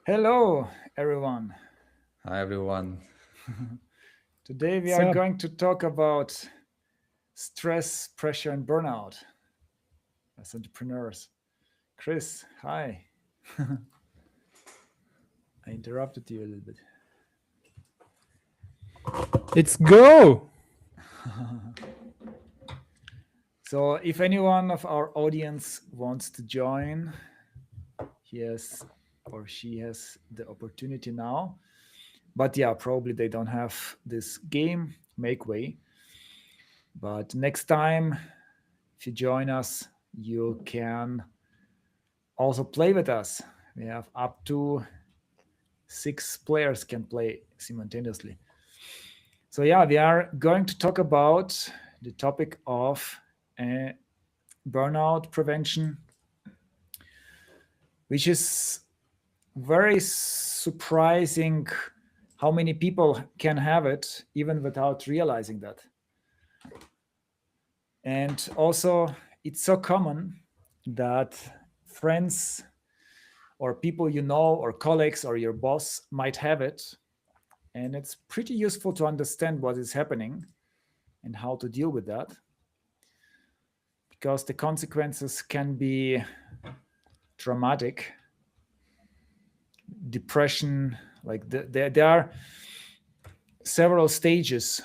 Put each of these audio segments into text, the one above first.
Hello, everyone. Hi everyone. Today we are So, going to talk about stress, pressure, and burnout as entrepreneurs. Chris, hi. I interrupted you a little bit. let's go. So, if anyone of our audience wants to join, he has or she has the opportunity now. But yeah, probably they don't have this game, Makeway. But next time, if you join us, you can also play with us. We have up to 6 players can play simultaneously. So yeah, we are going to talk about the topic of uh, burnout prevention, which is very surprising how many people can have it even without realizing that. And also, it's so common that friends or people you know or colleagues or your boss might have it. And it's pretty useful to understand what is happening and how to deal with that because the consequences can be dramatic. Depression, like there are several stages,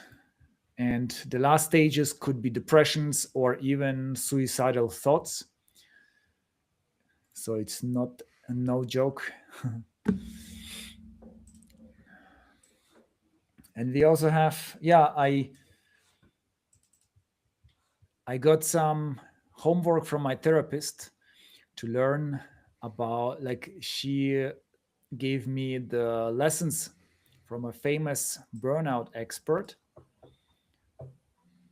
and the last stages could be depressions or even suicidal thoughts. So it's not no joke. And we also have, yeah, I got some homework from my therapist to learn about, like, she gave me the lessons from a famous burnout expert.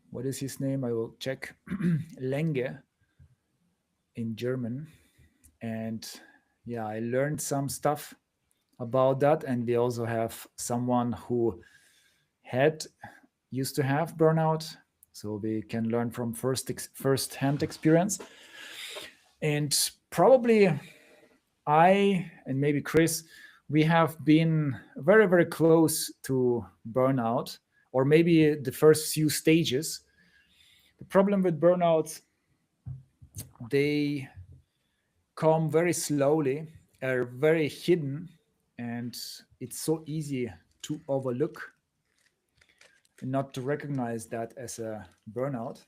What is his name? I will check. Lenge in German. And yeah, I learned some stuff about that. And we also have someone who had used to have burnout. So we can learn from first hand experience. And probably I and maybe Chris, we have been very, very close to burnout, or maybe the first few stages. The problem with burnouts, they come very slowly, are very hidden, and it's so easy to overlook and not to recognize that as a burnout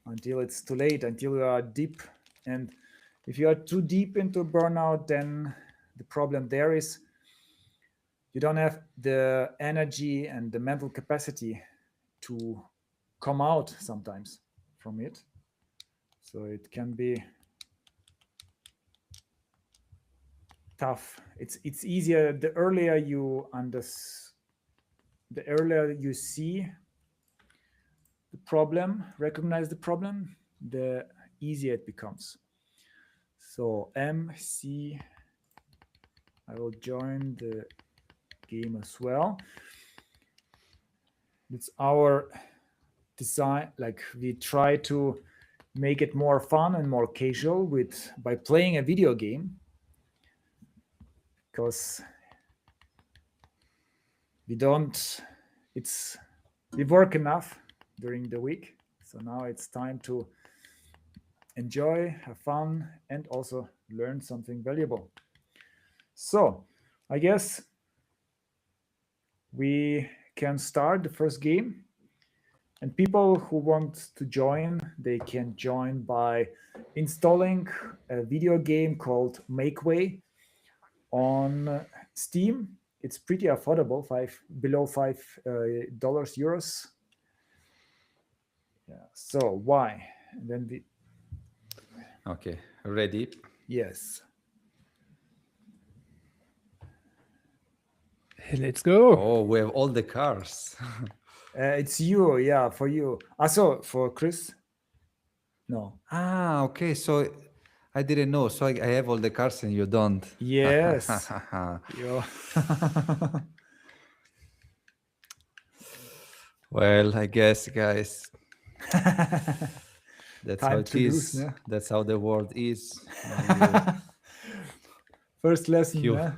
until it's too late, until you are deep. And if you are too deep into burnout, then the problem there is you don't have the energy and the mental capacity to come out sometimes from it. So it can be tough. It's easier the earlier you the earlier you see the problem, recognize the problem, the easier it becomes. So MC, I will join the game as well. It's our design, like we try to make it more fun and more casual with by playing a video game because we don't it's we work enough during the week, so now it's time to enjoy, have fun, and also learn something valuable. So I guess we can start the first game, and people who want to join, they can join by installing a video game called Makeway on Steam. It's pretty affordable, below $5 euros. Yeah. So why? And then we Okay, ready? yes. Let's go. Oh, we have all the cars. It's you, yeah, for you. Also for Chris. No. Ah, okay. So I didn't know. So I have all the cars and you don't. Yes. You. Well, I guess, guys, that's how Time it to lose, is. no? That's how the world is when you First lesson, You, huh?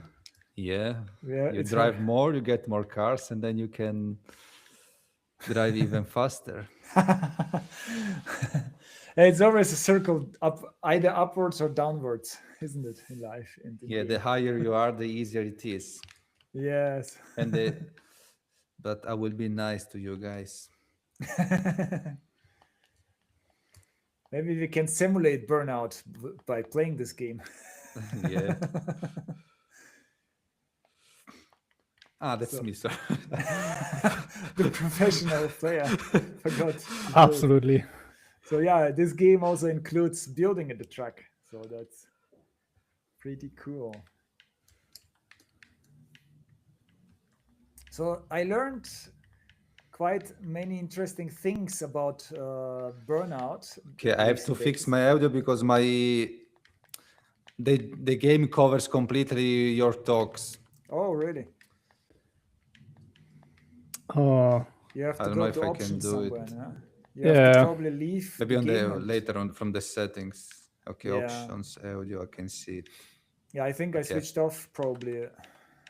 yeah, Yeah, you it's drive hard. more, you get more cars, and then you can drive even faster. It's always a circle up, either upwards or downwards, isn't it, in life and in Yeah, the game? higher you are, the easier it is. Yes. And the but I will be nice to you guys. Maybe we can simulate burnout by playing this game. Yeah. Ah, that's So, me. Sorry. the professional player forgot to build. Absolutely. So yeah, this game also includes building the truck. So that's pretty cool. So I learned quite many interesting things about burnout Okay, in I have to recent fix days. my audio because the game covers completely your talks. Oh, really? Oh, You have I to don't know go if to I can options do it. somewhere, huh? You have to yeah. probably leave Maybe the on game the and later on from the settings. Okay, yeah, options, audio, I can see it. yeah. I think I Okay, switched off probably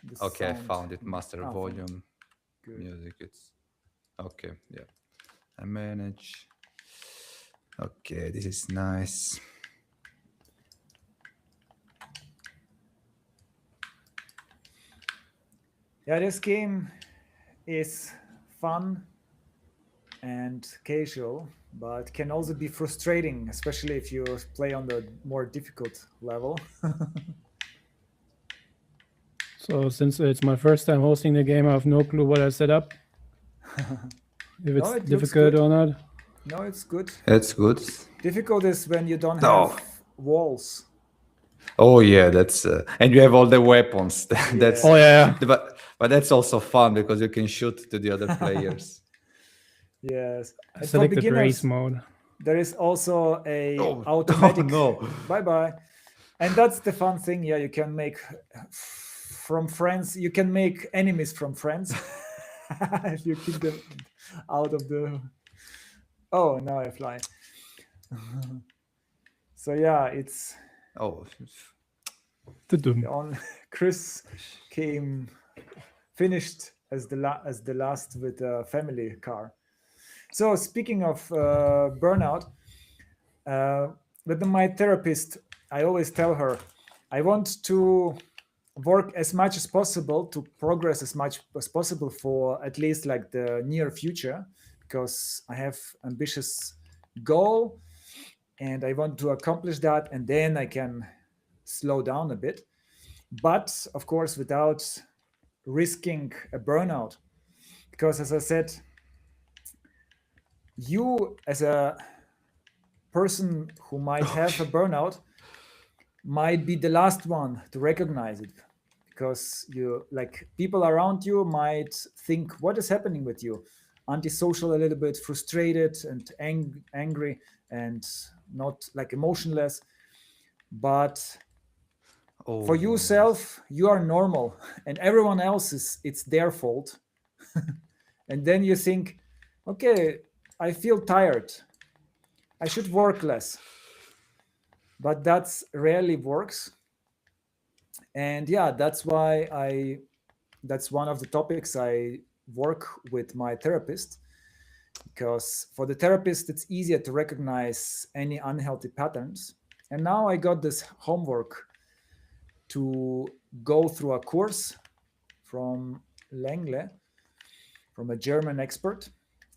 the okay, I sound. found it. Master Oh, fine, volume, good. music. It's okay. Yeah, I manage. Okay, this is nice. Yeah, this game is fun and casual, but can also be frustrating, especially if you play on the more difficult level. So since it's my first time hosting the game, I have no clue what I set up. If No, it's it looks difficult good. or not. No, it's good. That's good. Difficult is when you don't have No. walls. Oh yeah, that's and you have all the weapons. That's Oh Yeah. yeah. but that's also fun because you can shoot to the other players. Yes. I And for selected race beginners, mode. there is also a Oh, oh automatic no. bye bye. And that's the fun thing. Yeah, you can make from friends. You can make enemies from friends if you kick them out of the. Oh, now I fly. So yeah, it's Oh, on. Chris came finished as as the last with a family car. So speaking of burnout, with my therapist, I always tell her I want to work as much as possible to progress as much as possible for at least like the near future because I have ambitious goal and I want to accomplish that and then I can slow down a bit, but of course without risking a burnout because as I said, you as a person who might have a burnout might be the last one to recognize it because you like people around you might think what is happening with you, antisocial, a little bit frustrated and angry and not like emotionless, but oh for yes. yourself you are normal and everyone else is it's their fault. And then you think, okay, I feel tired, I should work less, but that's rarely works. And yeah, that's why that's one of the topics I work with my therapist, because for the therapist it's easier to recognize any unhealthy patterns. And now I got this homework to go through a course from Lengle, from a German expert.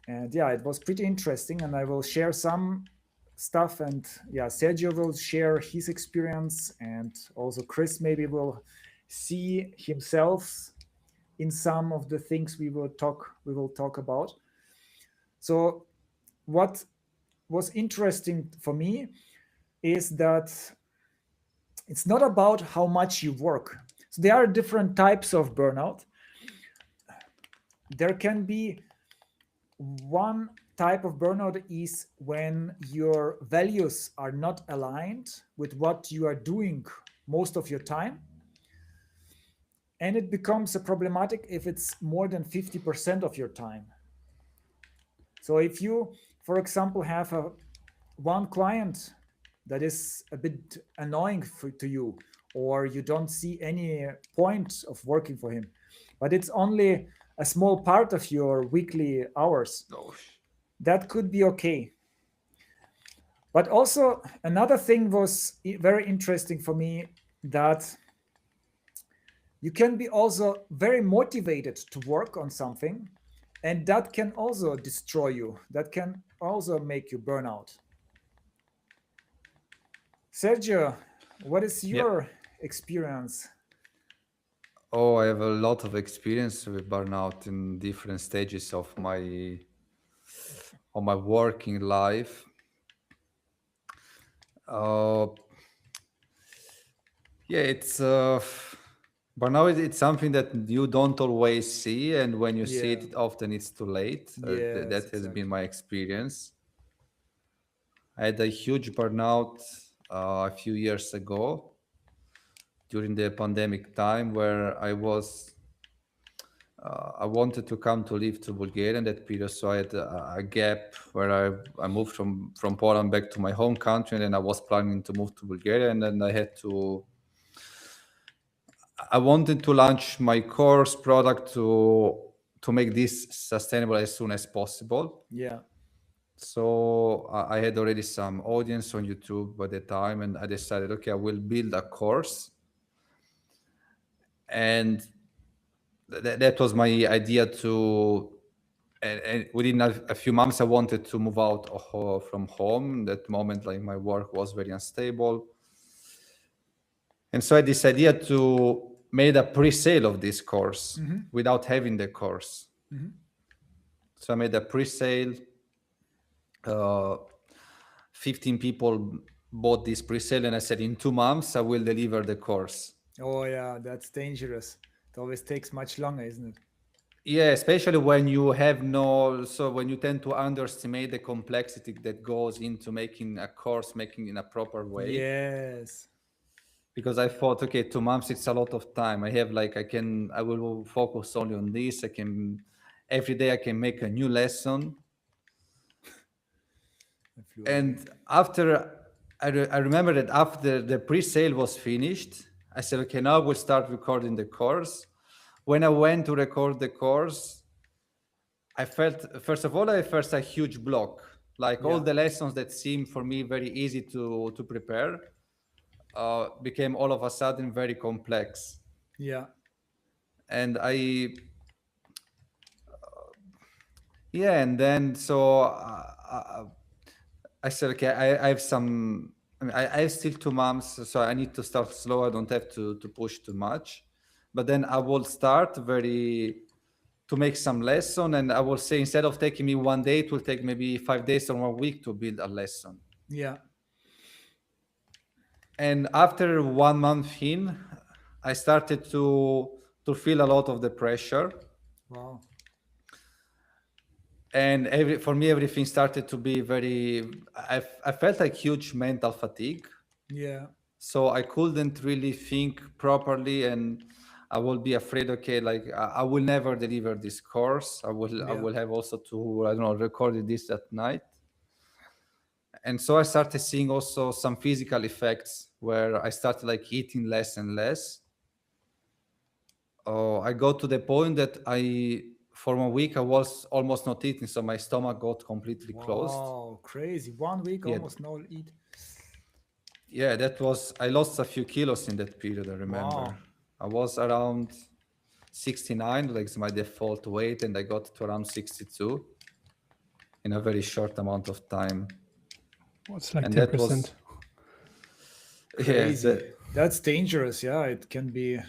And yeah, it was pretty interesting and I will share some stuff. And yeah, Sergio will share his experience and also Chris maybe will see himself in some of the things we will talk about. So what was interesting for me is that it's not about how much you work. So there are different types of burnout. There can be one type of burnout is when your values are not aligned with what you are doing most of your time, and it becomes a problematic if it's more than 50% of your time. So if you, for example, have one client that is a bit annoying to you, or you don't see any point of working for him, but it's only a small part of your weekly hours, Oh, that could be okay. But also another thing was very interesting for me, that you can be also very motivated to work on something, and that can also destroy you, that can also make you burn out. Sergio, what is yeah. your experience? Oh, I have a lot of experience with burnout in different stages of my working life. Uh, yeah, burnout. It's something that you don't always see, and when you see Yeah. it, often it's too late. Yes, That has been exactly. my experience. I had a huge burnout a few years ago during the pandemic time, where I wanted to come to live to Bulgaria in that period, so I had a gap where I moved from Poland back to my home country, and then I was planning to move to Bulgaria, and then I wanted to launch my course product to make this sustainable as soon as possible. Yeah. So I had already some audience on YouTube by the time, and I decided, okay, I will build a course, and that was my idea to. And within a few months, I wanted to move out from home. That moment, like my work was very unstable, and so I had this idea to made a pre-sale of this course without having the course. So I made a pre-sale. Uh, 15 people bought this pre-sale, and I said, in 2 months, I will deliver the course. Oh yeah, that's dangerous. It always takes much longer, isn't it? Yeah, especially when you have so when you tend to underestimate the complexity that goes into making a course, making in a proper way. Yes. Because I thought, okay, 2 months, it's a lot of time. I will focus only on this. Every day I can make a new lesson. I flew away. And I remember that after the pre-sale was finished, I said, okay, now we'll start recording the course. When I went to record the course, I felt, first of all, I felt a huge block. Like all Yeah. the lessons that seemed for me very easy to prepare became all of a sudden very complex. Yeah. And yeah, and then so I said, okay, I have some, I have still 2 months, so I need to start slow. I don't have to push too much. But then I will start to make some lesson. And I will say, instead of taking me one day, it will take maybe 5 days or 1 week to build a lesson. Yeah. And after 1 month in, I started to feel a lot of the pressure. Wow. And for me, everything started to be I felt like huge mental fatigue. Yeah. So I couldn't really think properly, and I will be afraid, okay, like I will never deliver this course. I Yeah. will have also to, I don't know, record this at night. And so I started seeing also some physical effects where I started like eating less and less. I got to the point that for 1 week, I was almost not eating, so my stomach got completely closed. Wow. Crazy. 1 week, Yeah, almost no eat. yeah, I lost a few kilos in that period, I remember. Wow. I was around 69, like my default weight, and I got to around 62 in a very short amount of time. What's like And that was, 10%? yeah, Crazy. That's dangerous. Yeah. It can be,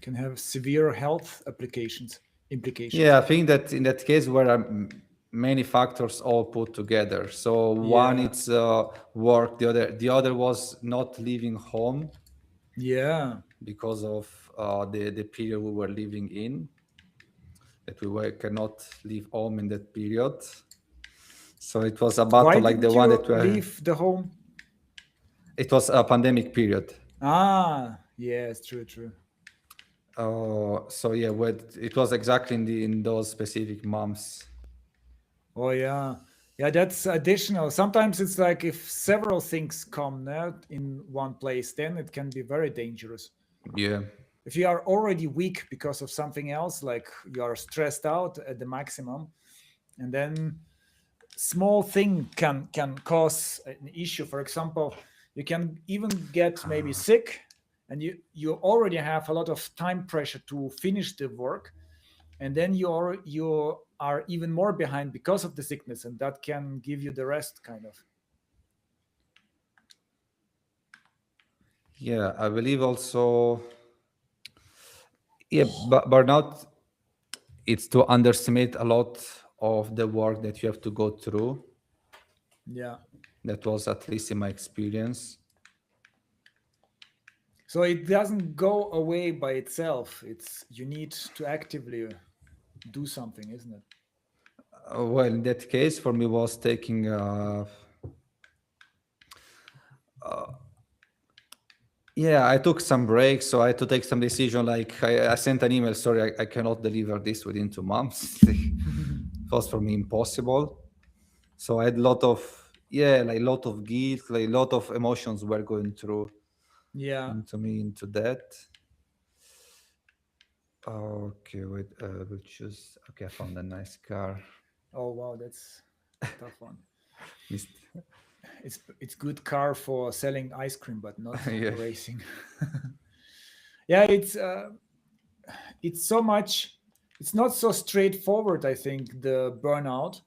can have severe health implications. yeah, I think that in that case where many factors all put together. So one, Yeah. it's work. The other was not leaving home Yeah. because of the period we were living in. That cannot leave home in that period. So it was a Why battle like the didn't one you that we. leave the home? It was a pandemic period. Ah, yes, true, true. So yeah, it was exactly in those specific months. Oh yeah. Yeah, that's additional. Sometimes it's like if several things come in one place, then it can be very dangerous. Yeah. If you are already weak because of something else, like you are stressed out at the maximum, and then small thing can cause an issue. For example, you can even get maybe sick, and you already have a lot of time pressure to finish the work, and then you are even more behind because of the sickness, and that can give you the rest kind of. Yeah, I believe also. Yeah, but burnout, it's to underestimate a lot of the work that you have to go through. Yeah. That was at least in my experience. So it doesn't go away by itself. It's you need to actively do something, isn't it? Well, in that case, for me, was taking. Yeah, I took some breaks, so I had to take some decision. Like I sent an email. Sorry, I cannot deliver this within 2 months. It was for me impossible. So I had a lot of, yeah, like a lot of guilt, like a lot of emotions were going through Yeah. into me into that. Okay, wait. We'll choose. Okay, I found a nice car. Oh wow, that's a tough one. Mist- It's good car for selling ice cream, but not yeah, racing. Yeah, it's so much. It's not so straightforward. I think the burnout.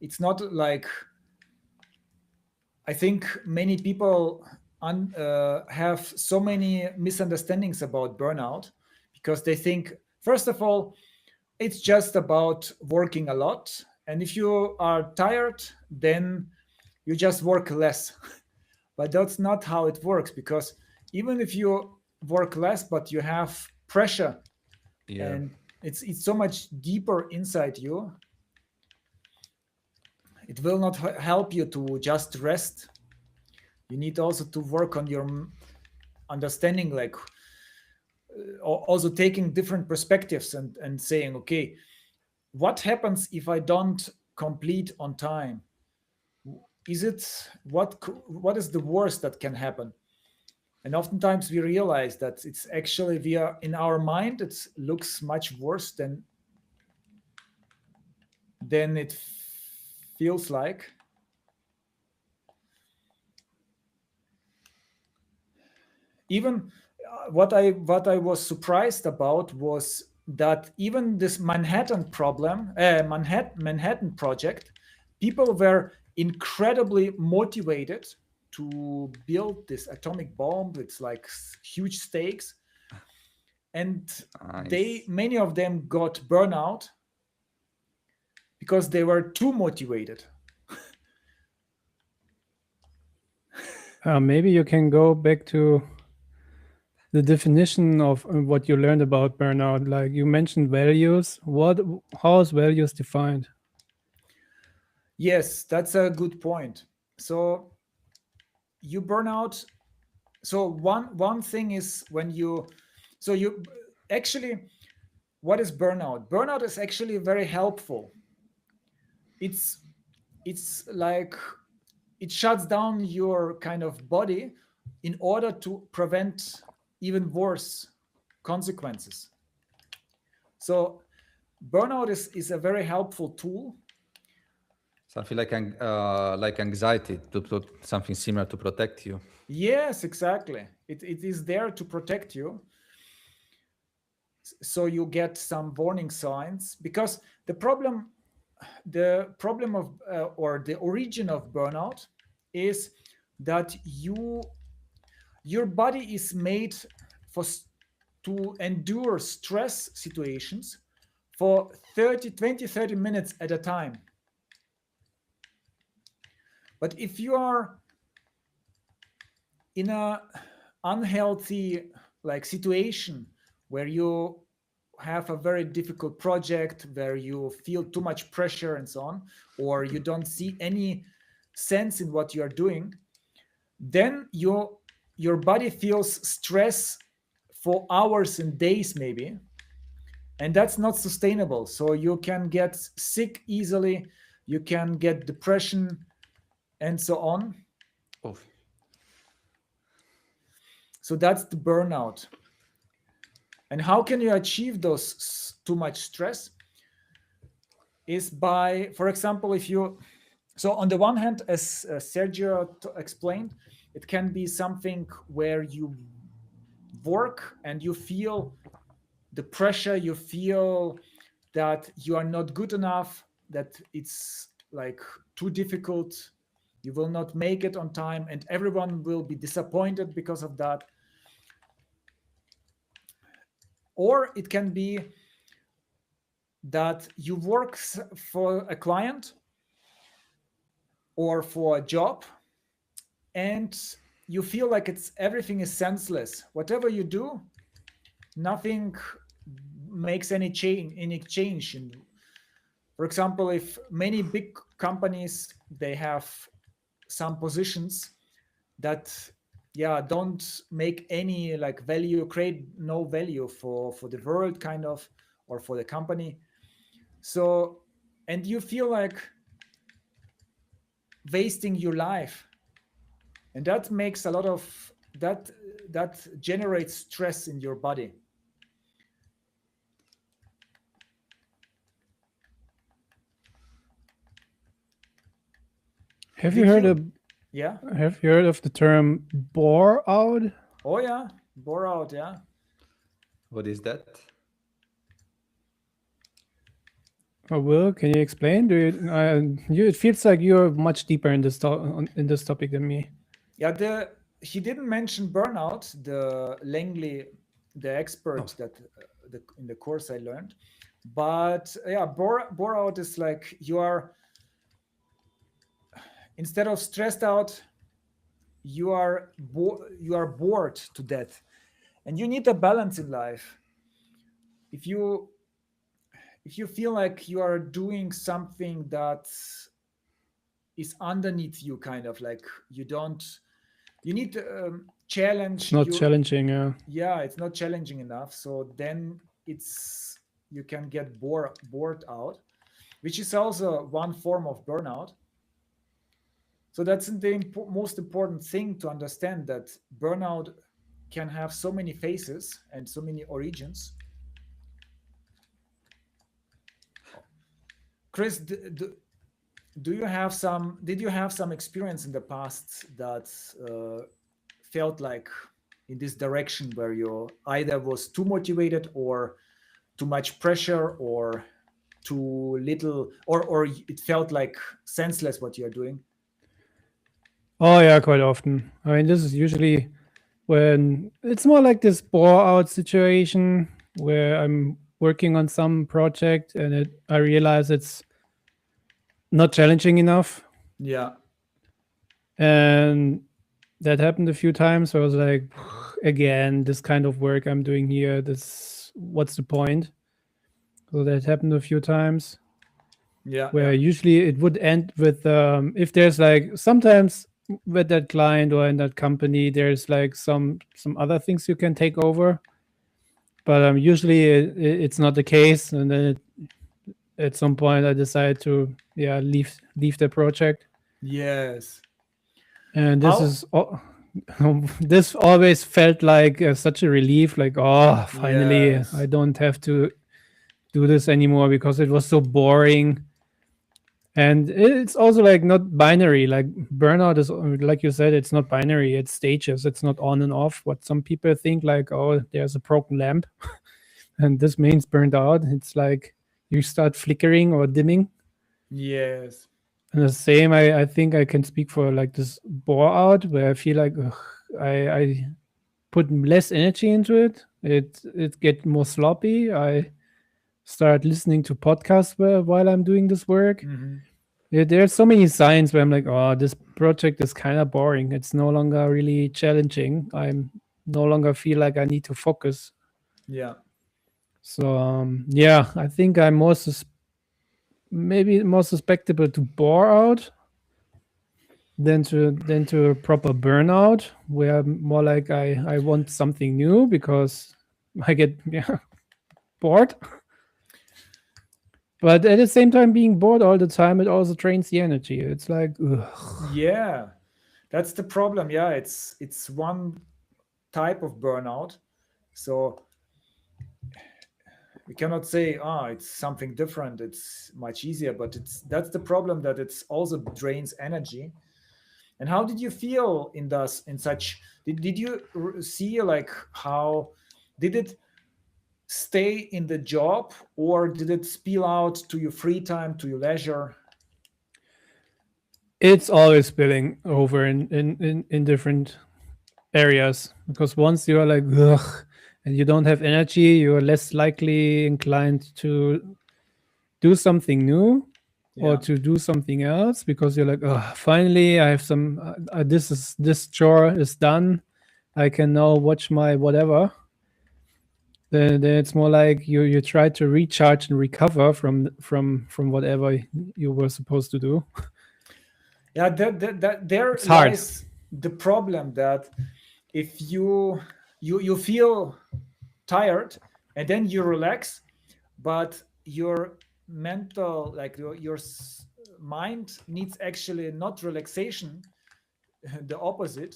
It's not like I think many people have so many misunderstandings about burnout because they think, first of all, it's just about working a lot. And if you are tired, then you just work less. But that's not how it works because even if you work less, but you have pressure yeah. and it's so much deeper inside you, it will not help you to just rest. You need also to work on your understanding, like also taking different perspectives and saying, okay, what happens if I don't complete on time? Is it what is the worst that can happen? And oftentimes we realize that it's actually we are in our mind. It looks much worse than it feels like. Even what I was surprised about was that even this Manhattan project, people were incredibly motivated to build this atomic bomb. It's like huge stakes, and they Nice. many of them got burnout because they were too motivated. Maybe you can go back to the definition of what you learned about burnout. Like you mentioned values. How is values defined? Yes, that's a good point. So you burn out. So one thing is when you so you actually, what is burnout? Burnout is actually very helpful. It's like it shuts down your kind of body in order to prevent even worse consequences. So burnout is a very helpful tool. Something like anxiety to something similar to protect you. Yes, exactly. It is there to protect you. So you get some warning signs because the problem of or the origin of burnout is that your body is made for to endure stress situations for 30 minutes at a time. But if you are in a unhealthy like situation where you have a very difficult project, where you feel too much pressure and so on, or you don't see any sense in what you are doing, then your body feels stress for hours and days maybe, and that's not sustainable. So you can get sick easily, you can get depression, and so on. Oh, So that's the burnout. And how can you achieve those too much stress? Is by, for example, if you, so on the one hand, as Sergio explained, it can be something where you work and you feel the pressure, you feel that you are not good enough, that it's like too difficult, you will not make it on time, and everyone will be disappointed because of that. Or it can be that you work for a client or for a job, and you feel like it's everything is senseless. Whatever you do, nothing makes any change. And for example, if many big companies, they have some positions that don't make any like value, create no value for the world kind of, or for the company. So, and you feel like wasting your life, and that makes a lot of that generates stress in your body. Have you heard of Yeah. Have you heard of the term bore out? Oh yeah, bore out. Yeah. what is that? Or Will, can you explain? Do you? It feels like you're much deeper in this topic than me. Yeah. He didn't mention burnout. The Langley, the expert that in the course I learned, but yeah, bore out is like you are, instead of stressed out, you are bored to death, and you need a balance in life. If you feel like you are doing something that is underneath you, kind of like you need challenge. It's not challenging. Yeah, it's not challenging enough. So then you can get bored out, which is also one form of burnout. So that's the most important thing to understand, that burnout can have so many faces and so many origins. Chris, did you have some experience in the past that felt like in this direction, where you either was too motivated, or too much pressure, or too little, or it felt like senseless what you're doing? Oh yeah, quite often. I mean, this is usually when it's more like this bore out situation where I'm working on some project and I realize it's not challenging enough. Yeah. And that happened a few times where I was like, again, this kind of work I'm doing here, what's the point? So that happened a few times. Yeah. Where usually it would end with if there's like sometimes with that client or in that company, there's like some other things you can take over, but usually it's not the case, and then at some point I decide to leave the project. Yes. And this always felt like such a relief, like, oh, finally, Yes. I don't have to do this anymore, because it was so boring. And it's also like not binary. Like burnout is, like you said, it's not binary. It's stages. It's not on and off. What some people think, like, oh, there's a broken lamp, and this means burned out. It's like you start flickering or dimming. Yes. And the same, I think I can speak for like this bore out, where I feel like I put less energy into it. It get more sloppy. I start listening to podcasts while I'm doing this work. Mm-hmm. Yeah, there are so many signs where I'm like, oh, this project is kind of boring. It's no longer really challenging. I'm no longer feel like I need to focus. Yeah. So I think I'm maybe more susceptible to bore out than to a proper burnout, where more like I want something new because I get bored. But at the same time, being bored all the time, it also drains the energy. It's like, ugh. Yeah, that's the problem. Yeah, it's one type of burnout. So we cannot say, it's something different, it's much easier, but that's the problem, that it's also drains energy. And how did you feel in this, in such, did you see, like, how did it stay in the job, or did it spill out to your free time, to your leisure? It's always spilling over in different areas, because once you are like, ugh, and you don't have energy, you are less likely inclined to do something new or Yeah. to do something else, because you're like, oh, finally I have some this chore is done, I can now watch my whatever. Then it's more like you try to recharge and recover from whatever you were supposed to do. Yeah, that there It's hard. lies the problem, that if you feel tired and then you relax, but your mental, like your mind needs actually not relaxation, the opposite,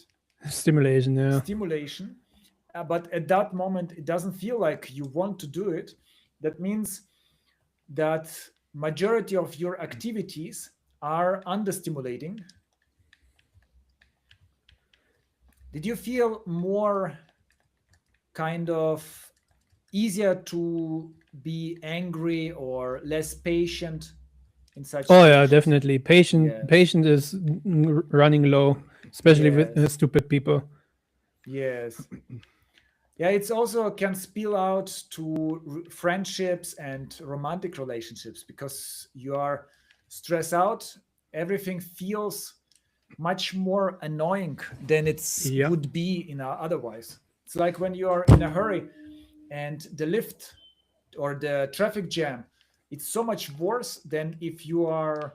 Stimulation, yeah. stimulation. But at that moment it doesn't feel like you want to do it. That means that majority of your activities are understimulating. Did you feel more kind of easier to be angry or less patient in such Oh yeah, situations? definitely. Yes. Patient is running low, especially with Yes. stupid people. Yes. Yeah, it's also can spill out to friendships and romantic relationships, because you are stressed out. Everything feels much more annoying than it's Yeah, would be in otherwise. It's like when you are in a hurry and the lift or the traffic jam, it's so much worse than if you are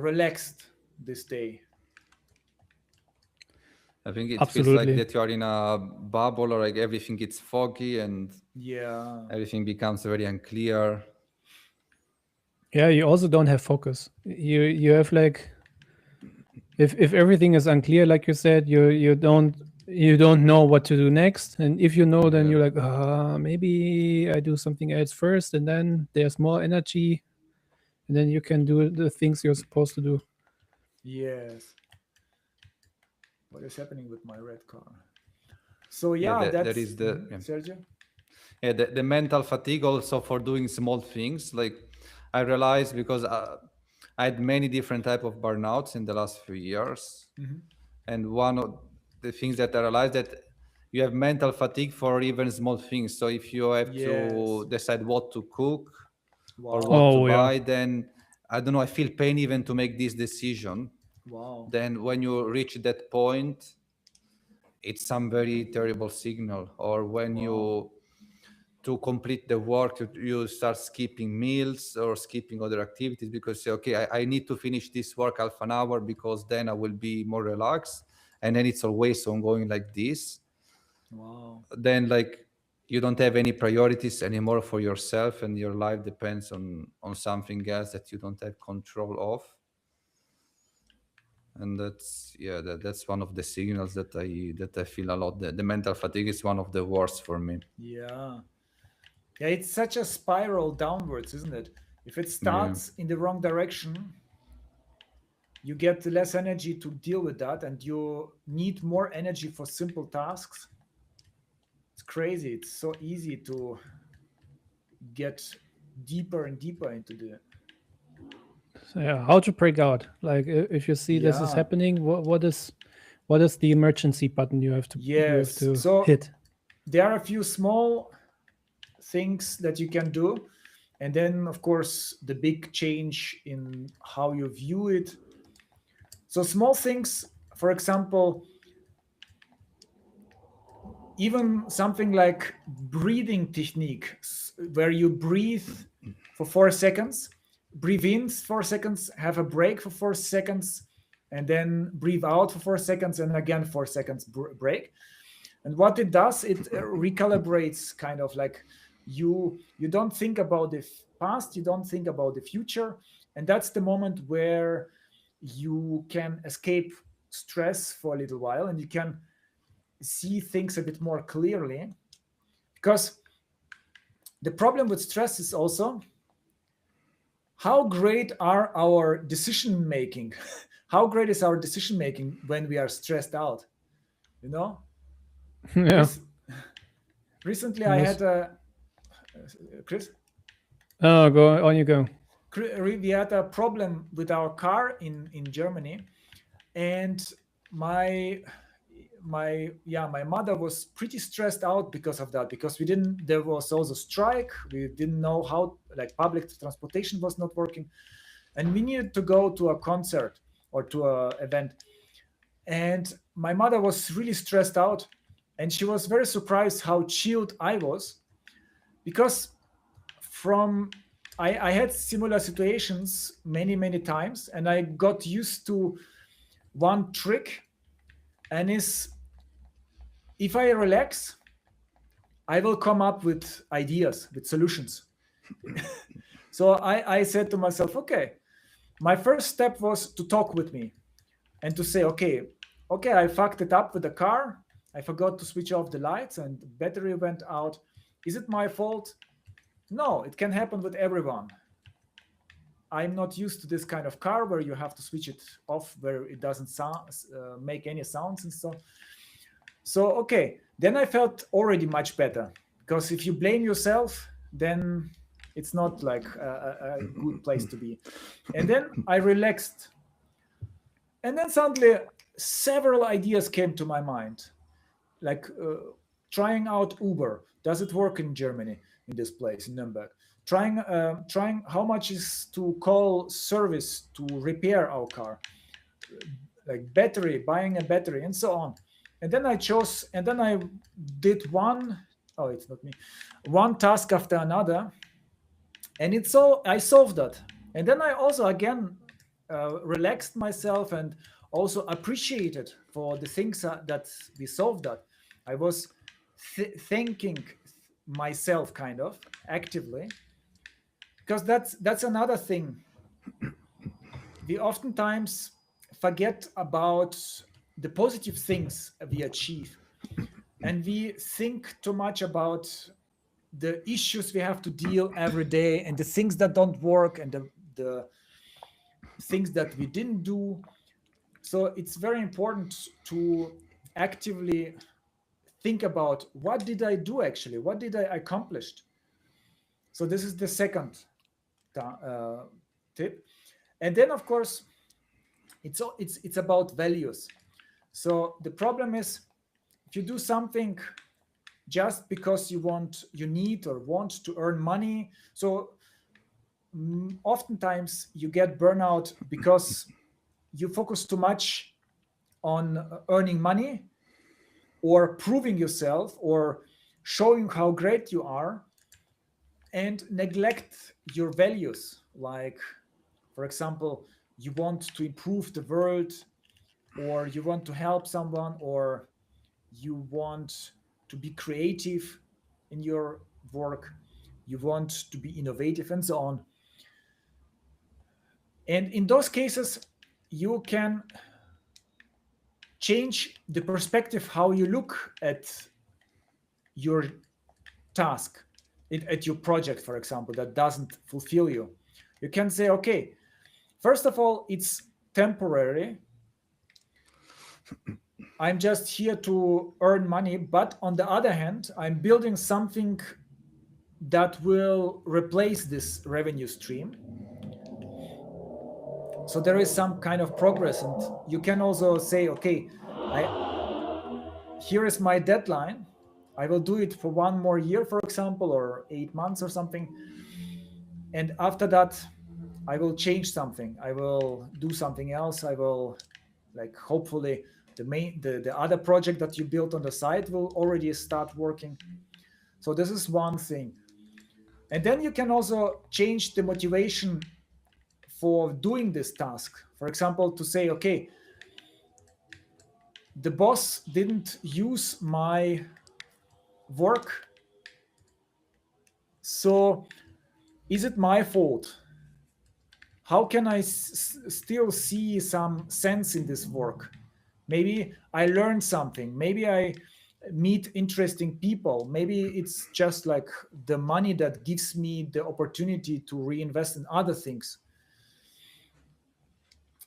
relaxed this day. I think it feels like absolutely. that you are in a bubble, or like everything gets foggy and Yeah. everything becomes very unclear. Yeah, you also don't have focus. You have like, if everything is unclear, like you said, you don't know what to do next. And if you know, then Yeah. you're like, maybe I do something else first, and then there's more energy, and then you can do the things you're supposed to do. Yes. What is happening with my red car? So Yeah, yeah, there that's is the yeah. Sergio. Yeah, the mental fatigue also for doing small things. Like I realized, because I had many different type of burnouts in the last few years, Mhm. and one of the things that I realized, that you have mental fatigue for even small things. So if you have Yes. to decide what to cook or Wow. what to Oh yeah, buy, then I don't know, I feel pain even to make this decision. Wow. Then when you reach that point, it's some very terrible signal. Or when Wow. you, to complete the work, you start skipping meals or skipping other activities, because you say, okay, I need to finish this work half an hour, because then I will be more relaxed. And then it's always ongoing like this. Wow. Then like you don't have any priorities anymore for yourself, and your life depends on something else that you don't have control of. And that's, yeah, that's one of the signals that I feel a lot. The mental fatigue is one of the worst for me. Yeah. Yeah, it's such a spiral downwards, isn't it? If it Yeah. starts in the wrong direction, you get less energy to deal with that, and you need more energy for simple tasks. It's crazy. It's so easy to get deeper and deeper into the. so, yeah. How to break out? Like, if you see this is Yeah. happening, what is the emergency button you have to Yes. So hit? there are a few small things that you can do. And then, of course, the big change in how you view it. So, small things, for example, even something like breathing technique, where you breathe for 4 seconds, breathe in 4 seconds, have a break for 4 seconds, and then breathe out for 4 seconds, and again 4 seconds break. And what it does, it recalibrates, kind of like you don't think about past, you don't think about the future, and that's the moment where you can escape stress for a little while and you can see things a bit more clearly. Because the problem with stress is also how great are our decision making? How great is our decision making when we are stressed out? You know, Yeah. recently I Yes. had a Chris. Oh, go on you go. We had a problem with our car in Germany, and my my mother was pretty stressed out because of that, because we didn't there was also strike, we didn't know how, like, public transportation was not working, and we needed to go to a concert or to a event, and my mother was really stressed out, and she was very surprised how chilled I was, because from I had similar situations many times, and I got used to one trick, and is if I relax, I will come up with ideas, with solutions. So I said to myself, okay, my first step was to talk with me and to say, okay, I fucked it up with the car. I forgot to switch off the lights and the battery went out. Is it my fault? No, it can happen with everyone. I'm not used to this kind of car where you have to switch it off, where it doesn't make any sounds and so. So, okay, then I felt already much better, because if you blame yourself, then it's not like a good place to be. And then I relaxed. And then suddenly several ideas came to my mind, like trying out Uber. Does it work in Germany, in this place, in Nuremberg? Trying how much is to call service to repair our car, like buying a battery, and so on. And then I did it's not me, one task after another, and I solved that. And then I also again relaxed myself and also appreciated for the things that we solved. That I was thanking myself kind of actively, because that's another thing. We oftentimes forget about the positive things we achieve, and we think too much about the issues we have to deal every day, and the things that don't work, and the things that we didn't do. So it's very important to actively think about, what did I do actually, what did I accomplish. So this is the second tip. And then of course it's about values. So the problem is, if you do something just because you need or want to earn money, so oftentimes you get burnout because you focus too much on earning money or proving yourself or showing how great you are, and neglect your values. Like, for example, you want to improve the world, or you want to help someone, or you want to be creative in your work, you want to be innovative, and so on. And in those cases, you can change the perspective how you look at your task, at your project, for example, that doesn't fulfill you. You can say, okay, first of all, it's temporary. I'm just here to earn money, but on the other hand, I'm building something that will replace this revenue stream. So there is some kind of progress, and you can also say, okay, here is my deadline. I will do it for one more year, for example, or 8 months or something. And after that, I will change something. I will do something else. I will, like, hopefully the other project that you built on the side will already start working. So this is one thing. And then you can also change the motivation for doing this task. For example, to say, okay, the boss didn't use my work, so is it my fault? How can I still see some sense in this work? Maybe I learned something. Maybe I meet interesting people. Maybe it's just like the money that gives me the opportunity to reinvest in other things.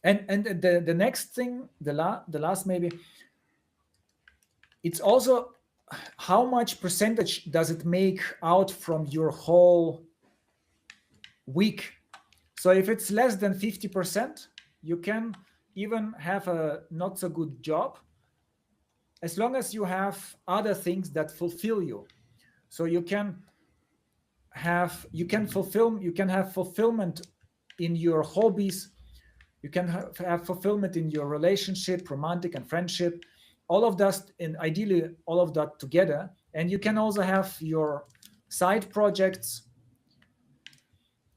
And the next thing, the last maybe, it's also how much percentage does it make out from your whole week. So if it's less than 50%, you can even have a not so good job as long as you have other things that fulfill you. So you can have fulfillment in your hobbies. You can have fulfillment in your relationship, romantic and friendship, all of that, and ideally all of that together. And you can also have your side projects.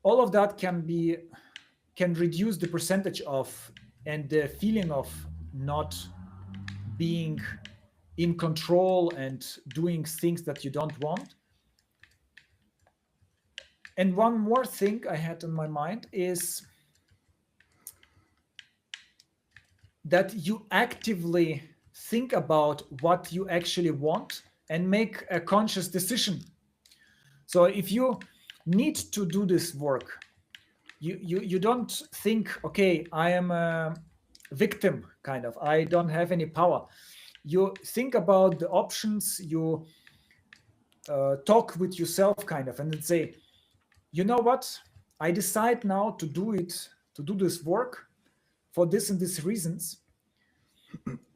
All of that can reduce the percentage of and the feeling of not being in control and doing things that you don't want. And one more thing I had in my mind is that you actively think about what you actually want and make a conscious decision. So if you need to do this work, you don't think, okay, I am a victim, kind of. I don't have any power. You think about the options, you talk with yourself, kind of, and then say, you know what? I decide now to do this work for this and these reasons,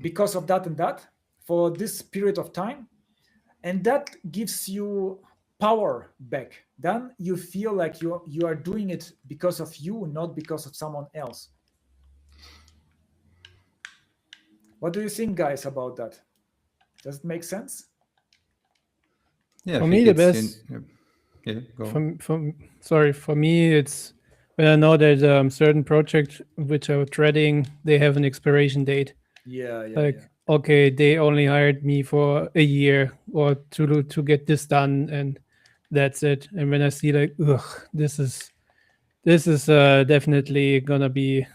because of that and that, for this period of time. And that gives you power back. Then you feel like you are doing it because of you, not because of someone else. What do you think, guys, about that? Does it make sense? Yeah, I For think me, the it's best. yeah, go on. For me, it's when I know that certain projects which are treading, they have an expiration date. Yeah, Like, okay, they only hired me for a year or to get this done, and that's it. And when I see like, ugh, this is definitely gonna be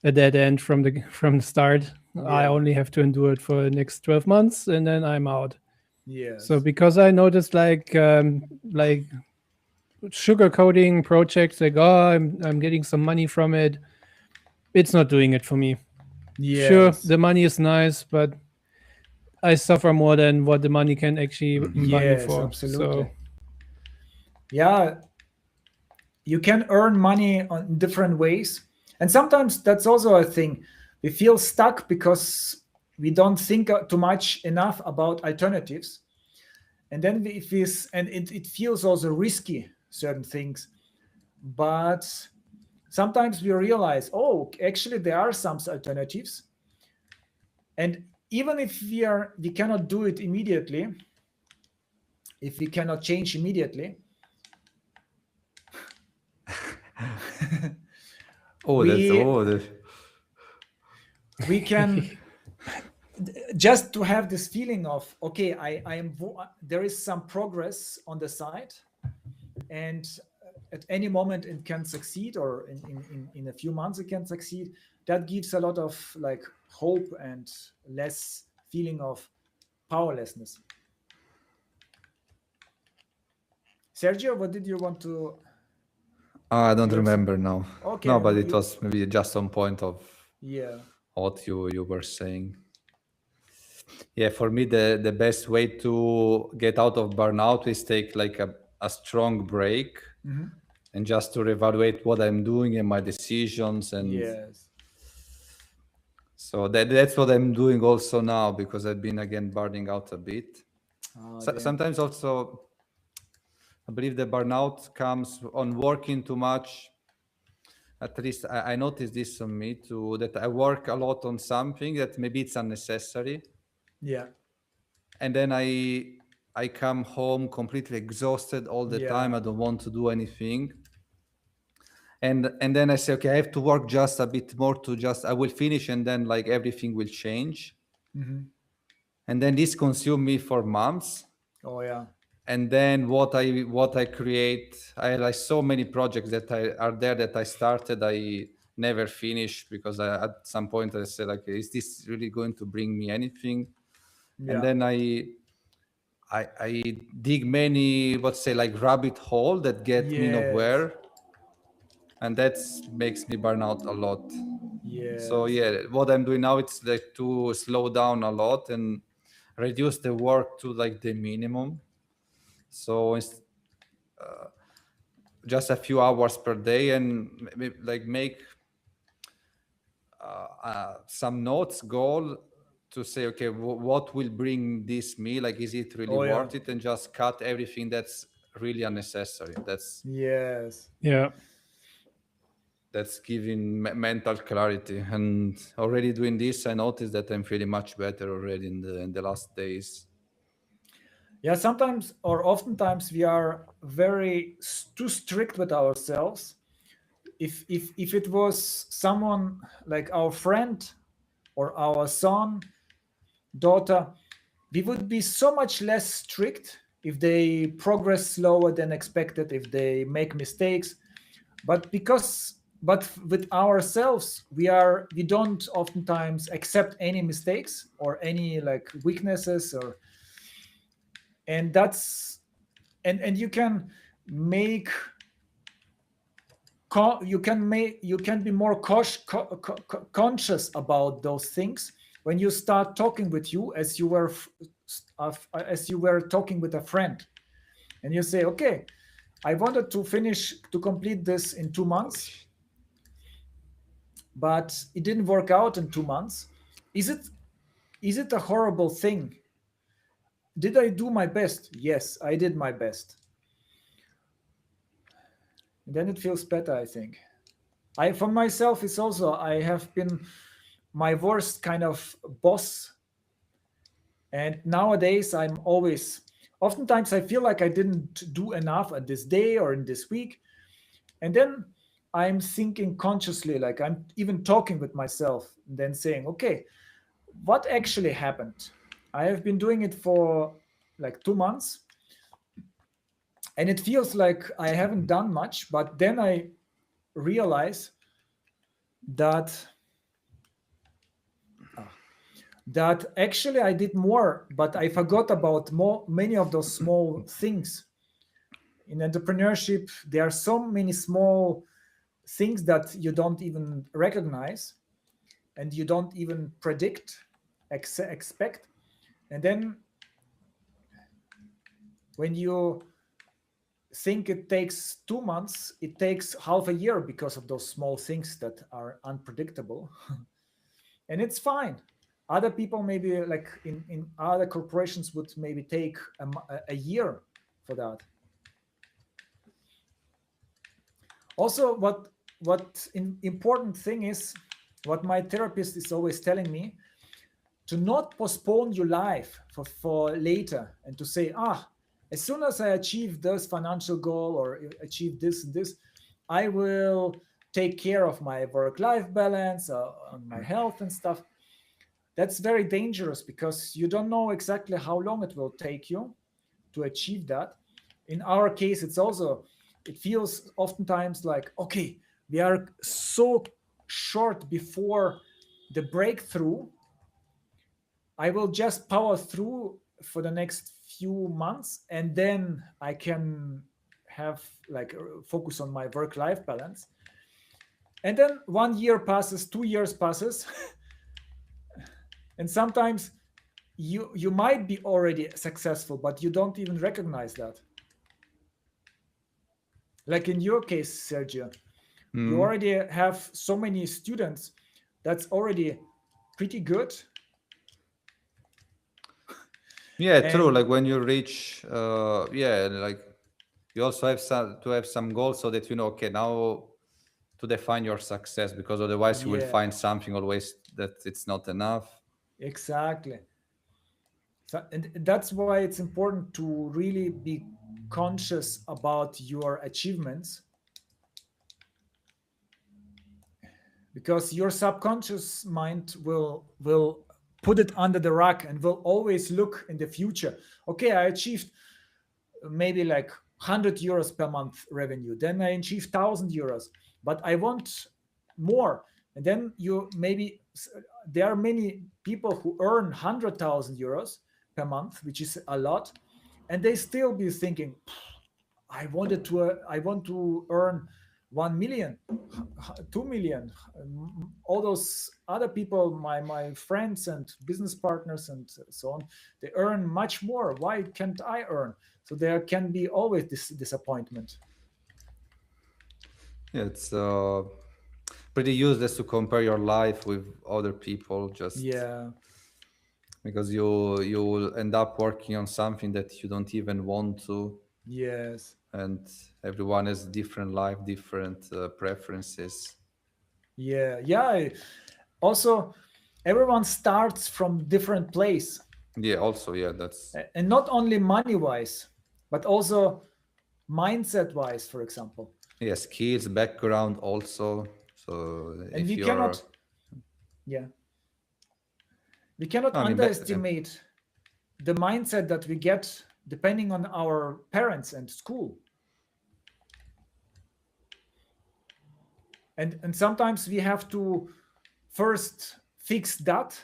a dead end from the start. I Yeah. only have to endure it for the next 12 months, and then I'm out. Yes. So because I noticed like sugarcoating projects, like, oh, I'm getting some money from it. It's not doing it for me. Sure, Yes. the money is nice, but I suffer more than what the money can actually buy me Yes, for. absolutely. So Yeah, you can earn money on different ways. And sometimes that's also a thing. We feel stuck because we don't think too much enough about alternatives. And then it feels also risky, certain things. But sometimes we realize, oh, actually there are some alternatives. And even if we cannot do it immediately, if we cannot change immediately, we we can just to have this feeling of, okay, there is some progress on the side, and at any moment it can succeed, or in a few months it can succeed. That gives a lot of like hope and less feeling of powerlessness. Sergio, what did you want to? I don't You have remember now. Okay, No, but it was maybe just on point of yeah, what you were saying. Yeah, for me, the best way to get out of burnout is take like a strong break and just to reevaluate what I'm doing and my decisions. And yes, so that's what I'm doing also now, because I've been again burning out a bit. damn. Sometimes also, I believe the burnout comes on working too much. At least I noticed this on me too, that I work a lot on something that maybe it's unnecessary. Yeah, And then I come home completely exhausted all the time. I yeah, don't want to do anything. And then I say, okay, I have to work just a bit more to just, I will finish, and then like everything will change. And then this consumed me for months. oh yeah, and then what I create, I have like so many projects that are there that I started, I never finished because at some point I said, like, is this really going to bring me anything? And Yeah. then I dig many, let's say, like rabbit hole that get me Yes. nowhere, and that makes me burn out a lot. So Yes. yeah, what I'm doing now, it's like to slow down a lot and reduce the work to like the minimum. So it's just a few hours per day, and like make some notes goal to say, okay, what will bring this me? Like, is it really Oh yeah. worth it? And just cut everything that's really unnecessary. Yes. Yeah. That's giving mental clarity. And already doing this, I noticed that I'm feeling much better already in the last days. Yeah, sometimes or oftentimes we are very too strict with ourselves. If it was someone like our friend or our son, daughter, we would be so much less strict if they progress slower than expected, if they make mistakes. But with ourselves, we don't oftentimes accept any mistakes or any like weaknesses, or and that's and you can make you can be more conscious about those things when you start talking with you as you were talking with a friend, and you say, okay, I wanted to complete this in 2 months, but it didn't work out in 2 months. Is it a horrible thing? Did I do my best? Yes, I did my best. And then it feels better, I think. I for myself, it's also I have been my worst kind of boss, and nowadays I'm always oftentimes I feel like I didn't do enough at this day or in this week, and then I'm thinking consciously, like I'm even talking with myself and then saying, okay, what actually happened? I have been doing it for like 2 months, and it feels like I haven't done much, but then I realize that that actually I did more, but I forgot about many of those small things. In entrepreneurship, there are so many small things that you don't even recognize and you don't even predict, expect. And then when you think it takes 2 months, it takes half a year because of those small things that are unpredictable. And it's fine. Other people maybe like in other corporations would maybe take a year for that. Also, important thing is what my therapist is always telling me, to not postpone your life for later, and to say, as soon as I achieve this financial goal or achieve this and this, I will take care of my work-life balance, on my health and stuff. That's very dangerous because you don't know exactly how long it will take you to achieve that. In our case, it feels oftentimes like, okay, we are so short before the breakthrough. I will just power through for the next few months, and then I can have like focus on my work life balance. And then 1 year passes, 2 years passes, and sometimes you might be already successful, but you don't even recognize that. Like in your case, Sergio, you already have so many students. That's already pretty good. Yeah, true. And Like when you reach, yeah, like you also have some goals so that you know, okay, now to define your success, because otherwise you will yeah, find something always that it's not enough. exactly. So, and that's why it's important to really be conscious about your achievements, because your subconscious mind will put it under the rug and will always look in the future. Okay, I achieved maybe like 100 euros per month revenue, then I achieve 1,000 euros, but I want more. And then you maybe, there are many people who earn 100,000 euros per month, which is a lot, and they still be thinking, I want to earn 1 million, 2 million. All those other people, my friends and business partners and so on, they earn much more. Why can't I earn? So there can be always this disappointment. Yeah, it's pretty useless to compare your life with other people, just Yeah. because you will end up working on something that you don't even want to, Yes. and everyone has different life, different preferences. Yeah. Yeah. Also, everyone starts from different place, Yeah, also, yeah, that's and not only money wise, but also mindset wise, for example. yeah, skills, background also. So And if we you're, cannot, yeah, we cannot I mean, underestimate the mindset that we get depending on our parents and school. And sometimes we have to first fix that,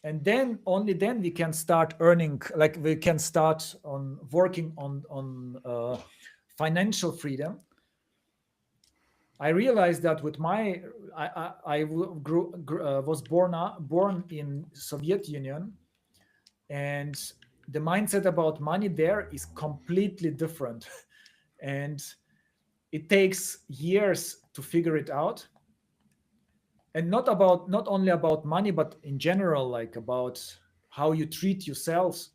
and then only then we can start earning, like we can start on working on financial freedom. I realized that with my was born in Soviet Union, and the mindset about money there is completely different. And it takes years to figure it out, and not only about money, but in general, like about how you treat yourselves.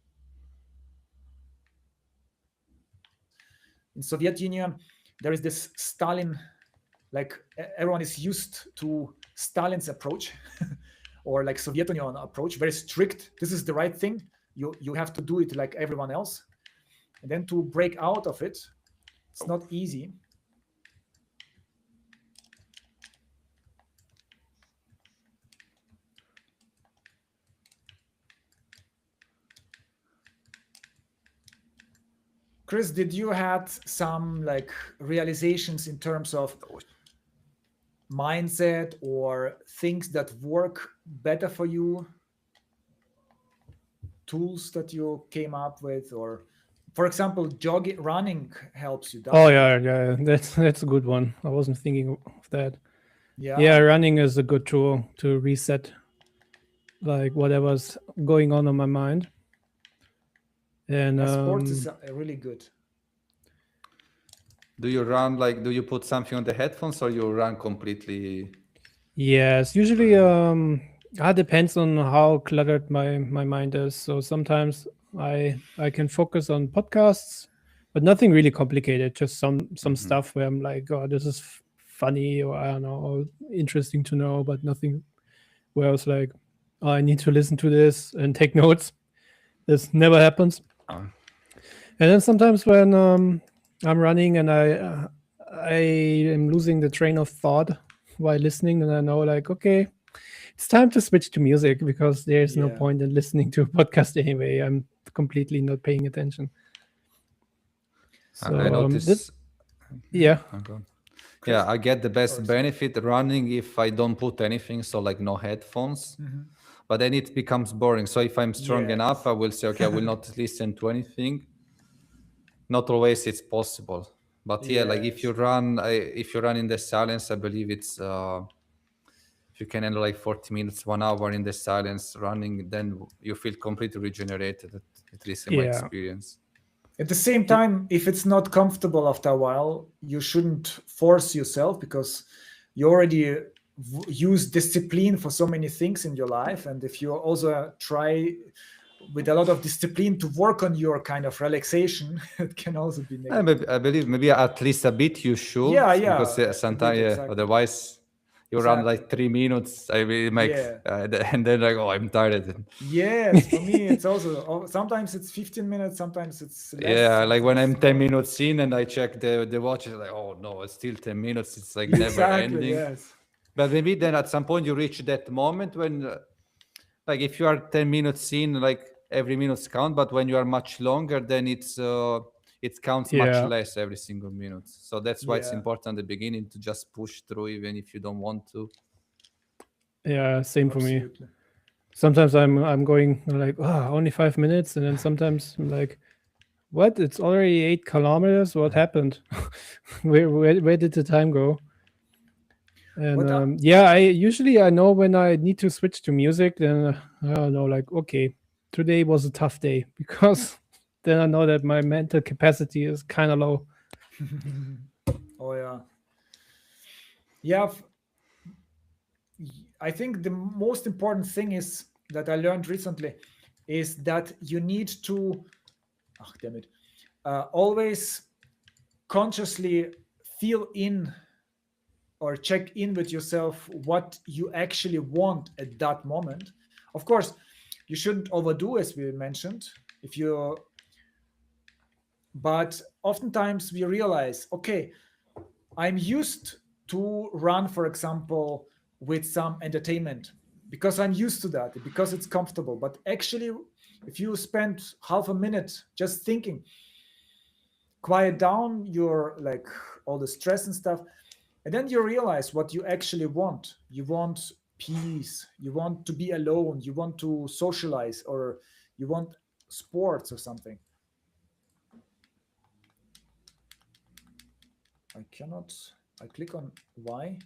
In Soviet Union, there is this Stalin, like everyone is used to Stalin's approach, or like Soviet Union approach, very strict. This is the right thing. You have to do it like everyone else. And then to break out of it, it's not easy. Chris, did you had some like realizations in terms of mindset or things that work better for you, tools that you came up with, or for example, jogging, running helps you, Oh doesn't it? yeah, that's a good one. I wasn't thinking of that. Yeah. Yeah, running is a good tool to reset like whatever's going on my mind. And Sports is really good. do you run like, do you put something on the headphones or you run completely? yes, usually it depends on how cluttered my mind is. So sometimes I can focus on podcasts, but nothing really complicated. Just some stuff where I'm like, oh, this is funny, or I don't know, or interesting to know, but nothing where I was like, oh, I need to listen to this and take notes. This never happens. Uh, And then sometimes when I'm running and I am losing the train of thought while listening, then I know like, okay, it's time to switch to music because there's no Yeah. point in listening to a podcast anyway. I'm completely not paying attention. So I notice. yeah, Oh, God. Chris? Yeah, I get the best Sorry. benefit running if I don't put anything, so like no headphones. Mhm. But then it becomes boring. So if I'm strong Yes. enough, I will say, okay, I will not listen to anything. Not always it's possible, but yeah, like if you Yes. run, if you run in the silence, I believe it's if you can handle like 40 minutes, 1 hour in the silence running, then you feel completely regenerated. At least in my yeah, experience. At the same time, if it's not comfortable after a while, you shouldn't force yourself, because you already use discipline for so many things in your life. And if you also try with a lot of discipline to work on your kind of relaxation, it can also be negative. I believe maybe at least a bit you should, Yeah, because a sometimes bit, exactly. otherwise you run like 3 minutes. I will make Yeah. and then like, oh, I'm tired. Yes, for me it's also sometimes it's 15 minutes, sometimes it's less. Yeah, like when sometimes I'm it's 10 more. minutes in and I check the watch, it's like, oh no, it's still 10 minutes. It's like never Exactly, ending. yes. But maybe then at some point you reach that moment when, like, if you are 10 minutes in, like every minute's count. But when you are much longer, then it's it counts much Yeah, less every single minute. So that's why it's Yeah. important at the beginning to just push through, even if you don't want to. yeah, same for me. Absolutely. Sometimes I'm going like, oh, only 5 minutes, and then sometimes I'm like, what? It's already 8 kilometers. What happened? Where did the time go? And What? yeah, I know when I need to switch to music, then I don't know, like, okay, today was a tough day because then I know that my mental capacity is kind of low. Oh yeah. Yeah. I think the most important thing is that I learned recently is that you need to, oh, damn it, always consciously feel in or check in with yourself what you actually want at that moment. Of course, you shouldn't overdo, as we mentioned. If you, but oftentimes we realize, okay, I'm used to run, for example, with some entertainment because I'm used to that, because it's comfortable. But actually, if you spend half a minute just thinking, quiet down your like all the stress and stuff, and then you realize what you actually want. You want peace, you want to be alone, you want to socialize, or you want sports or something. I cannot. I click on why.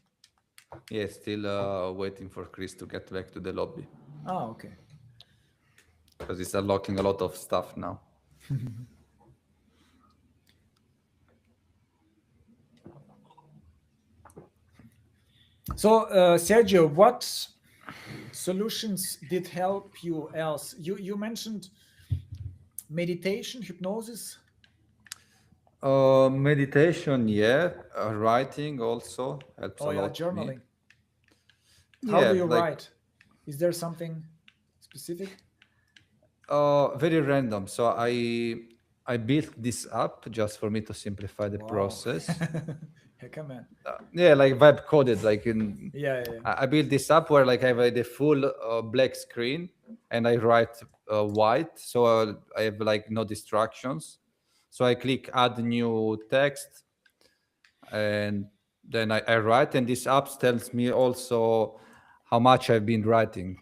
Yeah, still waiting for Chris to get back to the lobby Ah, okay. because he's unlocking a lot of stuff now. So, Sergio, what solutions did help you else? You mentioned meditation, hypnosis. Meditation, yeah. Writing also helps Oh a yeah, lot me. journaling. How do Yeah, you like write? Is there something specific? very random. So I built this app just for me to simplify the Wow. process. Heck, man. Yeah, like vibe coded. Like in, Yeah, yeah, yeah. I built this app where like I have the full black screen and I write white, so I have like no distractions. So I click add new text, and then I write, and this app tells me also how much I've been writing.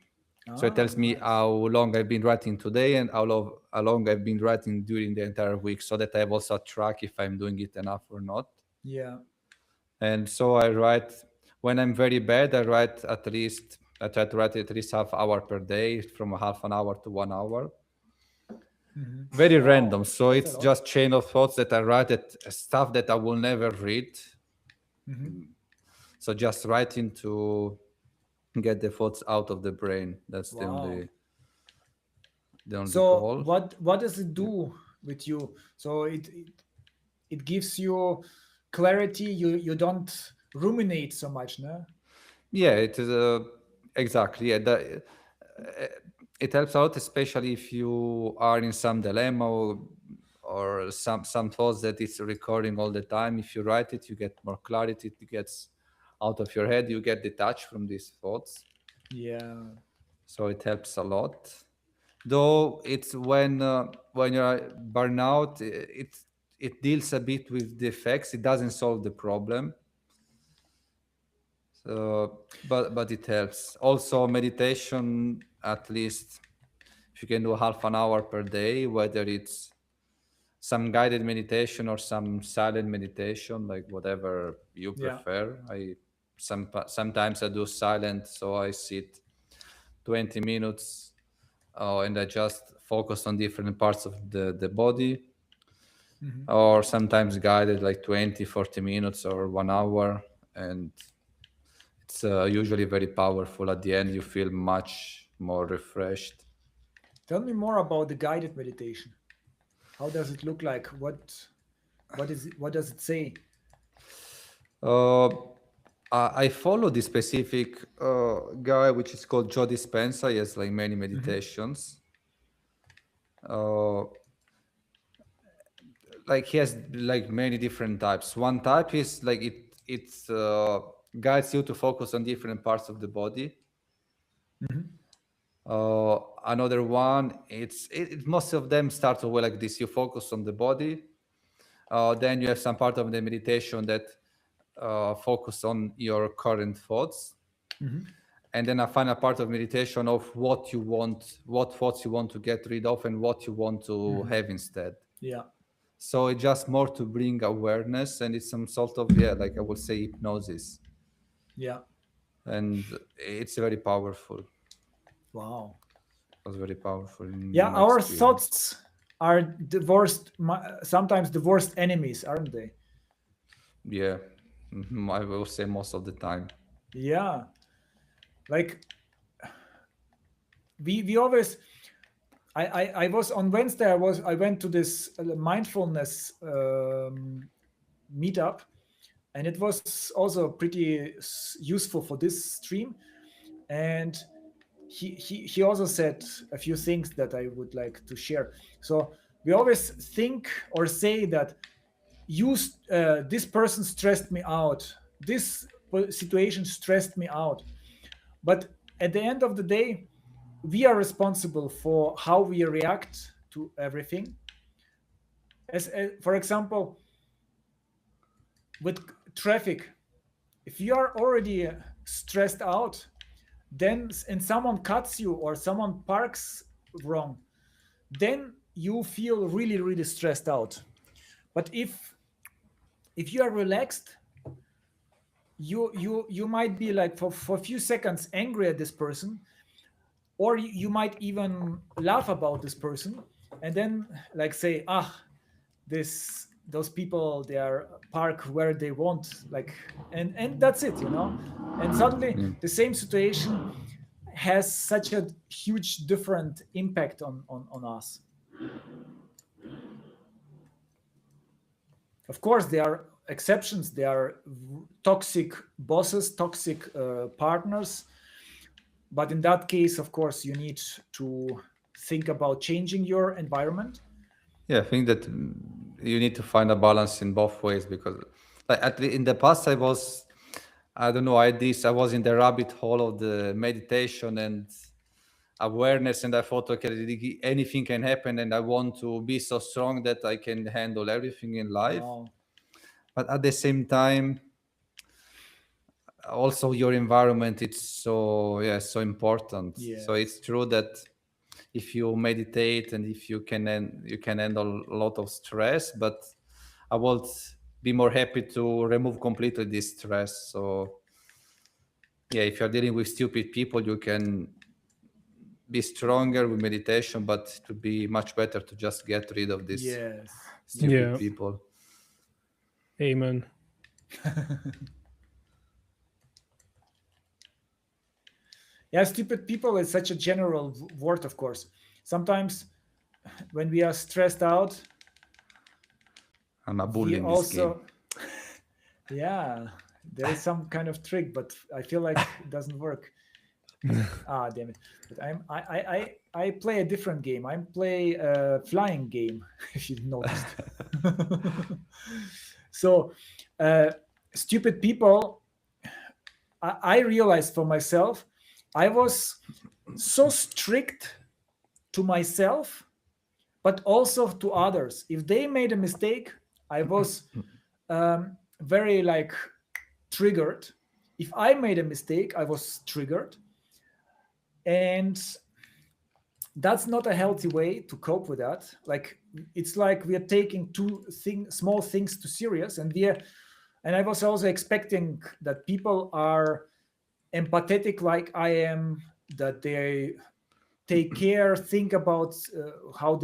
So it Ah, tells me nice. how long I've been writing today and how long I've been writing during the entire week, so that I have also a track if I'm doing it enough or not. Yeah. And so I write when I'm very bad. I try to write at least half hour per day, from a half an hour to 1 hour. Very Wow, random. So that's a it's lot. just chain of thoughts that I write, at stuff that I will never read. So just writing to get the thoughts out of the brain. That's Wow. the only So goal. what does it Yeah. do with you? So it gives you clarity. You don't ruminate so much, no? Yeah, it is exactly. Yeah, it helps out, especially if you are in some dilemma, or some thoughts that it's recurring all the time. If you write it, you get more clarity. It gets out of your head. You get detached from these thoughts. Yeah. So it helps a lot. Though it's when you're burnout, it deals a bit with the effects. It doesn't solve the problem. So, but it helps. Also, meditation, at least if you can do half an hour per day, whether it's some guided meditation or some silent meditation, like whatever you Yeah. prefer. Sometimes I do silent, so I sit 20 minutes, and I just focus on different parts of the body, or sometimes guided like 20, 40 minutes or 1 hour. And it's usually very powerful. At the end, you feel much more refreshed. Tell me more about the guided meditation. How does it look like? What is it, what does it say? Uh, I follow this specific guy, which is called Joe Dispenza. He has like many meditations. Uh, like he has like many different types. One type is like it guides you to focus on different parts of the body. Another one, most of them start away like this. You focus on the body, Then you have some part of the meditation that focus on your current thoughts. And then a final part of meditation of what thoughts you want to get rid of and what you want to have instead. Yeah. So it's just more to bring awareness, and it's some sort of, like I would say, hypnosis. Yeah. And it's very powerful. Wow. It was very powerful. Yeah, my our experience. thoughts are sometimes the worst enemies, aren't they? Yeah, I will say most of the time. Yeah. Like we always I was on Wednesday, I went to this mindfulness meetup, and it was also pretty useful for this stream. And he also said a few things that I would like to share. So we always think or say that this person stressed me out, this situation stressed me out, but at the end of the day, we are responsible for how we react to everything. As for example, with traffic, if you are already stressed out, then and someone cuts you or someone parks wrong, then you feel really, really stressed out. But if you are relaxed, you might be like for a few seconds angry at this person, or you might even laugh about this person, and then like say, those people, they are park where they want, like, and that's it, and suddenly the same situation has such a huge different impact on us. Of course there are exceptions, there are toxic bosses, toxic partners, but in that case, of course, you need to think about changing your environment. Yeah, I think that you need to find a balance in both ways, because in the past I was, I don't know, I was in the rabbit hole of the meditation and awareness, and I thought, okay, anything can happen, and I want to be so strong that I can handle everything in life. Wow. But at the same time, also your environment, it's so important. So Yes. it's true that if you meditate and if you can handle a lot of stress, but I would be more happy to remove completely this stress. So yeah, if you're dealing with stupid people, you can be stronger with meditation, but it would be much better to just get rid of these Yes. stupid Yeah. people. Amen. Yeah, stupid people is such a general word, of course. Sometimes when we are stressed out, I'm a bull we in this game. also yeah, there is some kind of trick, but I feel like it doesn't work. Damn it. But I play a different game. I play a flying game, if you noticed. So stupid people, I realized for myself, I was so strict to myself, but also to others. If they made a mistake, I was very like triggered. If I made a mistake, I was triggered. And that's not a healthy way to cope with that. Like, it's like we are taking small things too serious, and I was also expecting that people are empathetic like I am, that they take care, think about how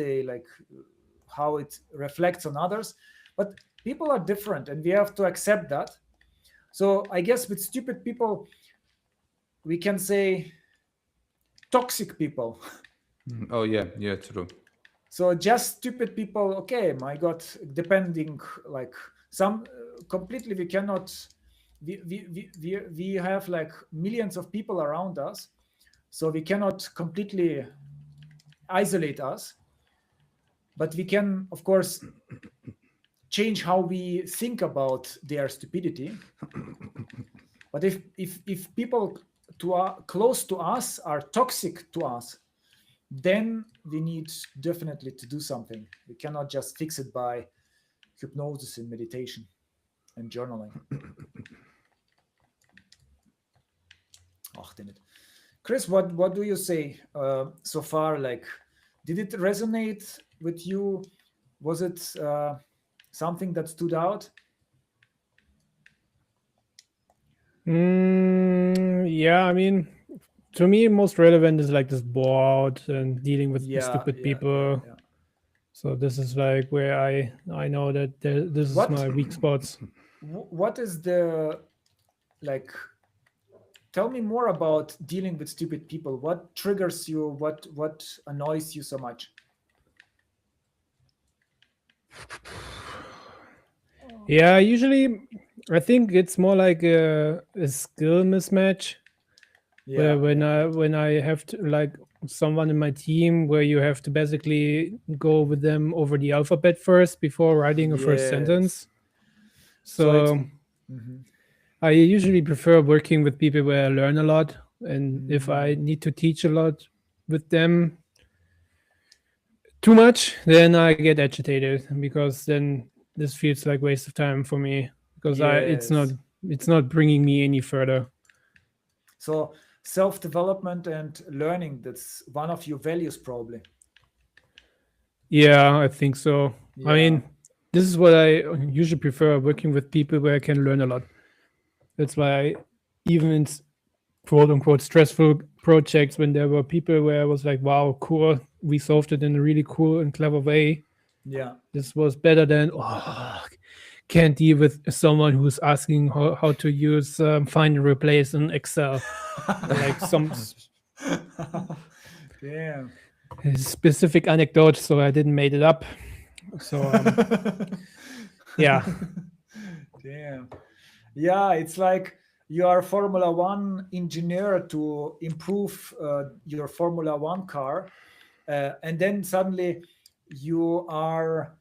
it reflects on others. But people are different, and we have to accept that. So I guess with stupid people, we can say toxic people. Oh yeah, true. So just stupid people, okay, my God, depending, like some completely, we cannot, we have like millions of people around us, so we cannot completely isolate us, but we can, of course, change how we think about their stupidity. But if people close to us are toxic to us, then we need definitely to do something. We cannot just fix it by hypnosis and meditation and journaling. Ach, damn it. Chris, what do you say so far? Like, did it resonate with you? Was it something that stood out? Yeah, I mean, to me, most relevant is like this board and dealing with Yeah, stupid people. yeah. So this is like where I know that this is What? my weak spots. What is the, like, tell me more about dealing with stupid people. What triggers you? What annoys you so much? Yeah, usually I think it's more like a skill mismatch. Yeah, Where when I have to like someone in my team where you have to basically go with them over the alphabet first before writing a first yes. sentence. So it's So mhm. I usually prefer working with people where I learn a lot, and if I Mm, need to teach a lot with them too much, then I get agitated because then this feels like waste of time for me because I yes. it's not bringing me any further. So self-development and learning, that's one of your values probably. Yeah, I think so. I Yeah. mean, this is what I usually prefer working with people where I can learn a lot. That's why I, even in quote unquote stressful projects, when there were people where I was like, wow, cool, we solved it in a really cool and clever way. Yeah. This was better than, oh, can't deal with someone who's asking how to use find and replace in Excel. Like some Damn. specific anecdote, so I didn't made it up. So yeah. Damn. Yeah, it's like you are Formula One engineer to improve your Formula One car, and then suddenly you are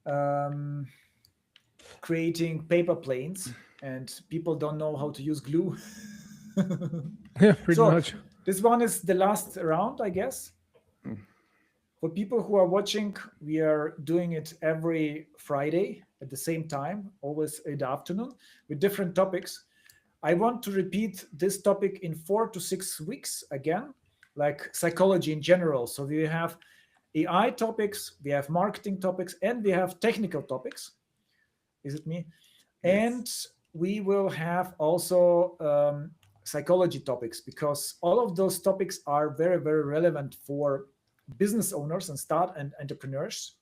um, creating paper planes, and people don't know how to use glue. Yeah, pretty So much. this one is the last round, I guess. For people who are watching, we are doing it every Friday at the same time, always in the afternoon, with different topics. I want to repeat this topic in 4 to 6 weeks again, like psychology in general. So we have AI topics, we have marketing topics, and we have technical topics. Is it me? Yes. And we will have also psychology topics, because all of those topics are very, very relevant for business owners and start and entrepreneurs.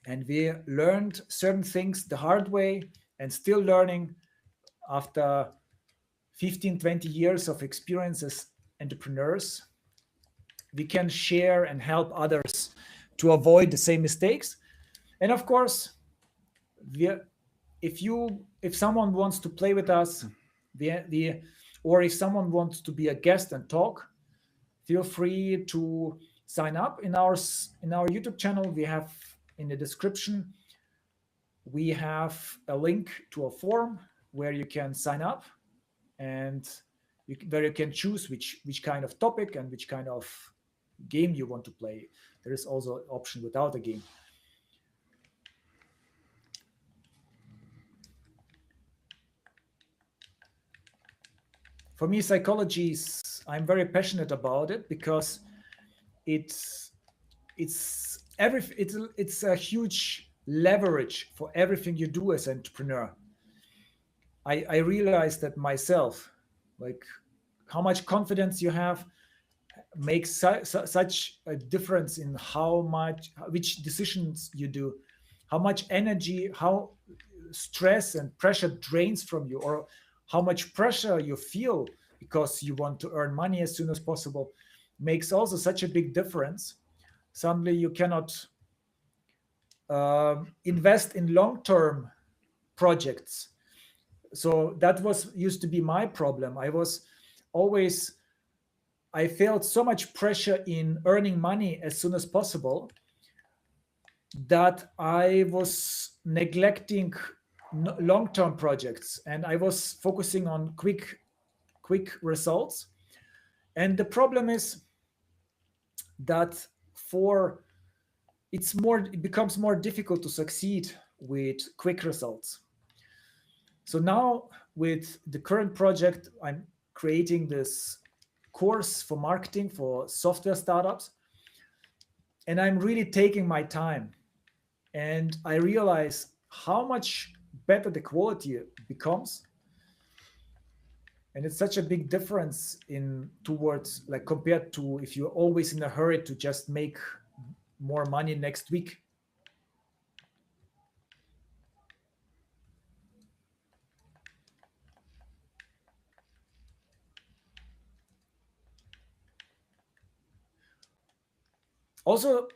And we learned certain things the hard way and still learning after 15, 20 years of experience as entrepreneurs. We can share and help others to avoid the same mistakes. And of course, we, if someone wants to play with us, or if someone wants to be a guest and talk, feel free to sign up in our YouTube channel. We have in the description, we have a link to a form where you can sign up, and where you can choose which kind of topic and which kind of game you want to play. There is also an option without a game. For me, psychology is, I'm very passionate about it, because it's it's a huge leverage for everything you do as an entrepreneur. I realized that myself, like how much confidence you have makes such a difference in how much, which decisions you do, how much energy, how stress and pressure drains from you, or how much pressure you feel because you want to earn money as soon as possible, makes also such a big difference. Suddenly you cannot invest in long-term projects. So that was used to be my problem. Always I felt so much pressure in earning money as soon as possible, that I was neglecting long-term projects, and I was focusing on quick results. And the problem is that, for it becomes more difficult to succeed with quick results. So now with the current project, I'm creating this course for marketing for software startups, and I'm really taking my time, and I realize how much better the quality becomes. And it's such a big difference in towards, like, compared to if you're always in a hurry to just make more money next week. Also,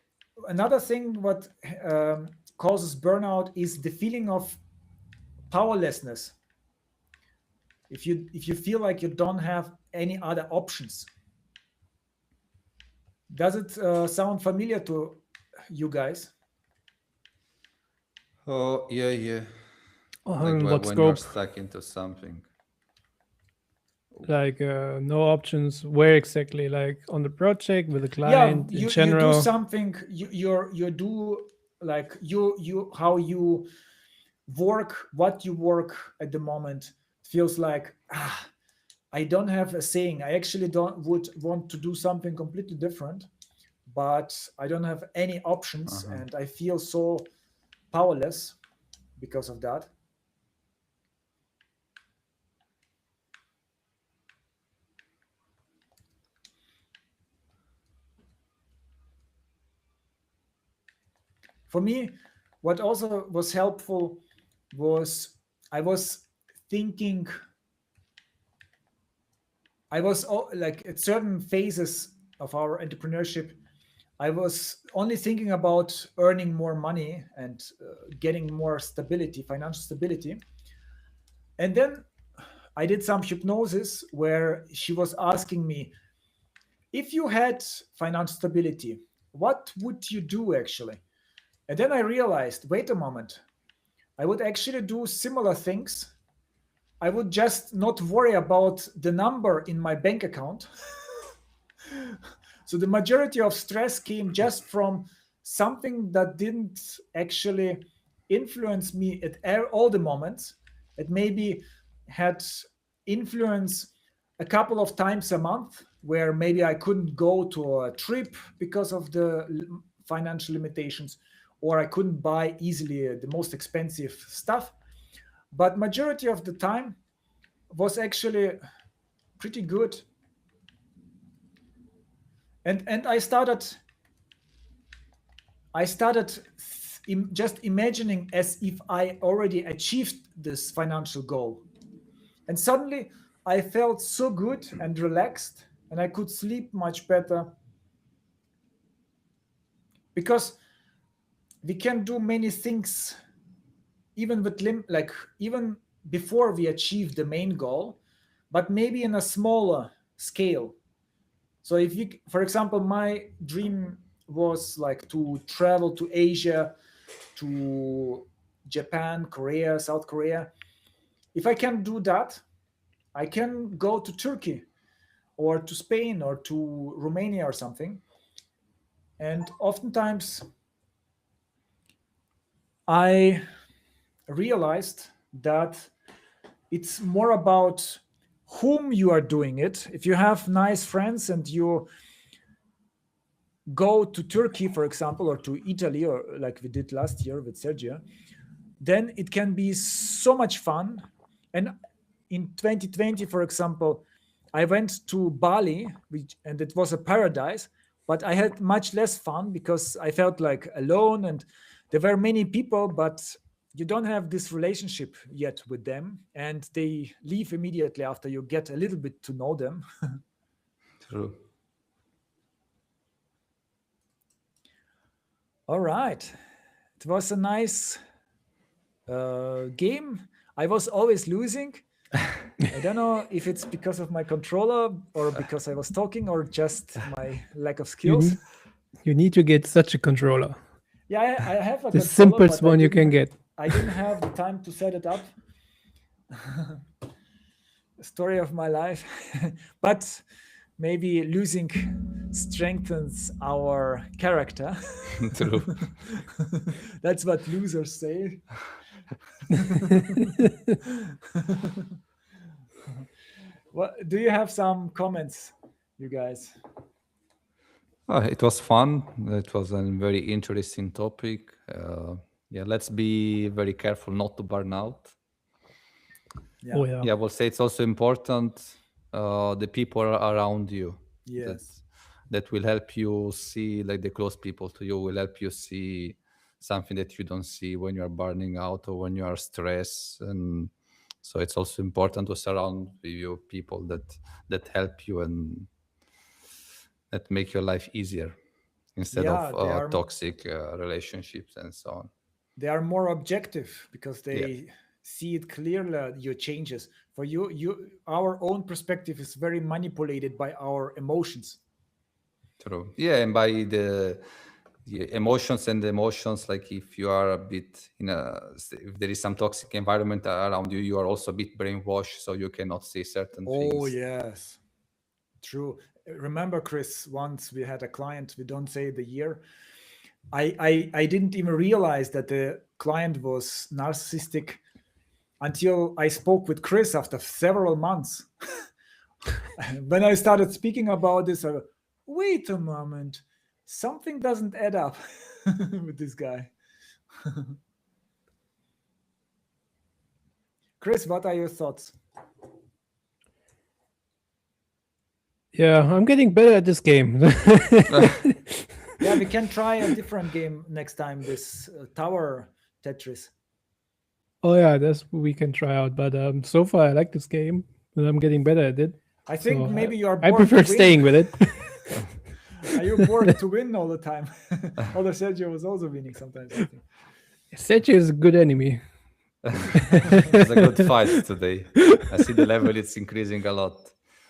another thing what causes burnout is the feeling of powerlessness. If you feel like you don't have any other options. Does it sound familiar to you guys? Oh, yeah, yeah. Like On what when you're scope? stuck into something. Like no options. Where exactly? Like on the project with the Yeah, client in you do general. something. You do, like, you how you work, what you work at the moment feels like, I don't have a saying. I actually don't would want to do something completely different, but I don't have any options, Uh-huh. and I feel so powerless because of that. For me, what also was helpful was I was thinking, like, at certain phases of our entrepreneurship, I was only thinking about earning more money and getting more stability, financial stability. And then I did some hypnosis where she was asking me, if you had financial stability, what would you do actually? And then I realized, wait a moment, I would actually do similar things. I would just not worry about the number in my bank account. So the majority of stress came just from something that didn't actually influence me at all the moments. It maybe had influence a couple of times a month where maybe I couldn't go to a trip because of the financial limitations, or I couldn't buy easily the most expensive stuff. But majority of the time was actually pretty good. And I started just imagining as if I already achieved this financial goal. And suddenly I felt so good and relaxed, and I could sleep much better, because we can do many things even with like, even before we achieve the main goal, but maybe in a smaller scale. So if you, for example, my dream was like to travel to Asia, to Japan, Korea, South Korea. If I can do that, I can go to Turkey or to Spain or to Romania or something. And oftentimes I realized that it's more about whom you are doing it. If you have nice friends and you go to Turkey, for example, or to Italy, or like we did last year with Sergio, then it can be so much fun. And in 2020, for example, I went to Bali, and it was a paradise, but I had much less fun because I felt like alone, and there were many people, but you don't have this relationship yet with them, and they leave immediately after you get a little bit to know them. True. All right. It was a nice game. I was always losing. I don't know if it's because of my controller or because I was talking or just my lack of You skills. need, you need to get such a controller. Yeah, I have a The controller, simplest but one you can get. I didn't have the time to set it up. Story of my life. But maybe losing strengthens our character. True. That's what losers say. What do you have some comments, you guys? It was fun. It was a very interesting topic. Yeah, let's be very careful not to burn out. Oh Yeah. yeah. Yeah, I will say it's also important the people around you that Yes. that will help you see, like the close people to you will help you see something that you don't see when you are burning out or when you are stressed. And so it's also important to surround with you people that help you and that make your life easier instead of Yeah, toxic relationships and so on. they are more objective because Yeah, they see it clearly, your changes. For you our own perspective is very manipulated by our emotions. true. Yeah, and by the emotions, like if you are a bit if there is some toxic environment around you, you are also a bit brainwashed, so you cannot say certain Oh things. yes, true. Remember, Chris, once we had a client, we don't say the year. I didn't even realize that the client was narcissistic until I spoke with Chris after several months. When I started speaking about this, I go, wait a moment, something doesn't add up with this guy. Chris, what are your thoughts? Yeah, I'm getting better at this game. Yeah, we can try a different game next time. This tower Tetris. Oh yeah, that's what we can try out. But so far I like this game, and I'm getting better at it. I think So maybe you are I bored prefer to win. staying with it. Are you bored to win all the time? Although Sergio was also winning sometimes, I think. Sergio is a good enemy. It's a good fight today. I see the level; it's increasing a lot.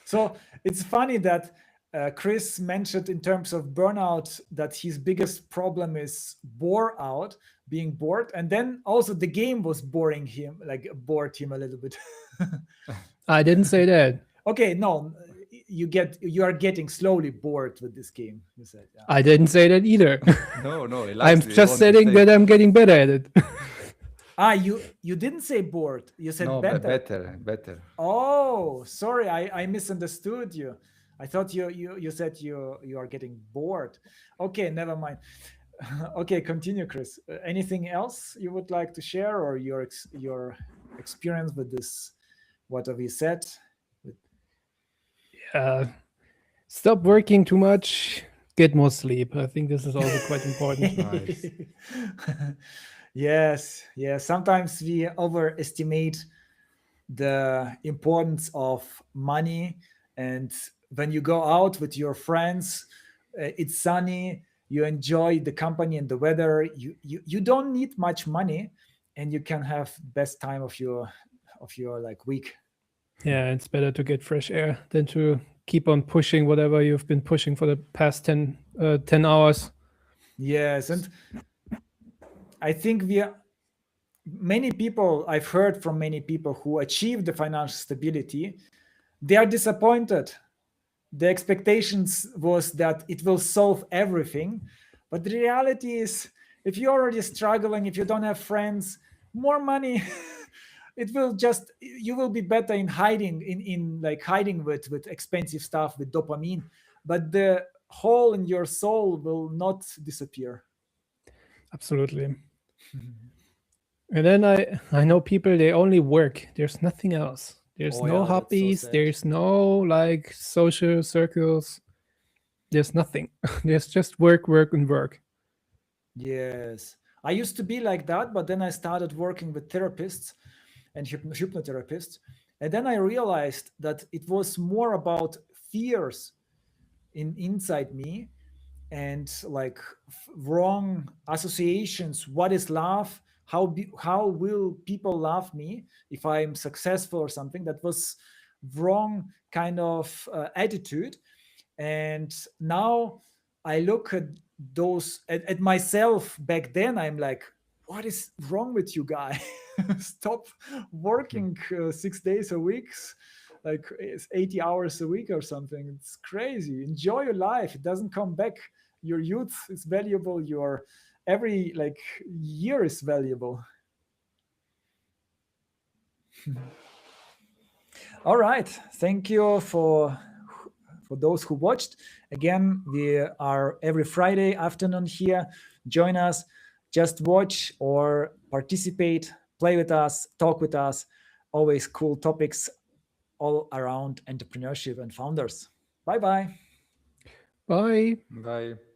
So it's funny that Chris mentioned in terms of burnout that his biggest problem is bore out, being bored, and then also the game was boring him, like bored him a little bit. I didn't say that. Okay, no, you are getting slowly bored with this game. You said, yeah. I didn't say that either. No, he I'm likes it. He just wants to saying stay. that I'm getting better at it. You didn't say bored. You said No, better. better. Oh, sorry, I misunderstood you. I thought you said you are getting bored. Okay, never mind. Okay, continue, Chris. Anything else you would like to share, or your experience with this? What have you said? Stop working too much. Get more sleep. I think this is also quite important. Nice. Yes, yes. Sometimes we overestimate the importance of money, and when you go out with your friends, it's sunny, you enjoy the company and the weather, you don't need much money, and you can have best time of your like week. Yeah, it's better to get fresh air than to keep on pushing whatever you've been pushing for the past 10 hours. Yes, and I think many people, I've heard from many people who achieve the financial stability, they are disappointed. The expectations was that it will solve everything, but the reality is, if you're already struggling, if you don't have friends, more money, it will just, you will be better in hiding, in like hiding with expensive stuff, with dopamine, but the hole in your soul will not disappear. Absolutely. And then I know people, they only work. There's nothing else. There's Oh, no yeah, that's so hobbies. sad. There's no like social circles. There's nothing. There's just work, work, and work. Yes. I used to be like that, but then I started working with therapists and hypnotherapists. And then I realized that it was more about fears inside me, and like wrong associations. What is love? How will people love me if I'm successful or something? That was wrong kind of attitude. And now I look at those at myself back then. I'm like, what is wrong with you, guy? Stop working 6 days a week, like it's 80 hours a week or something. It's crazy. Enjoy your life. It doesn't come back. Your youth is valuable. Your every like year is valuable. All right. Thank you for those who watched. Again, we are every Friday afternoon here. Join us. Just watch or participate, play with us, talk with us. Always cool topics all around entrepreneurship and founders. Bye bye. Bye. Bye.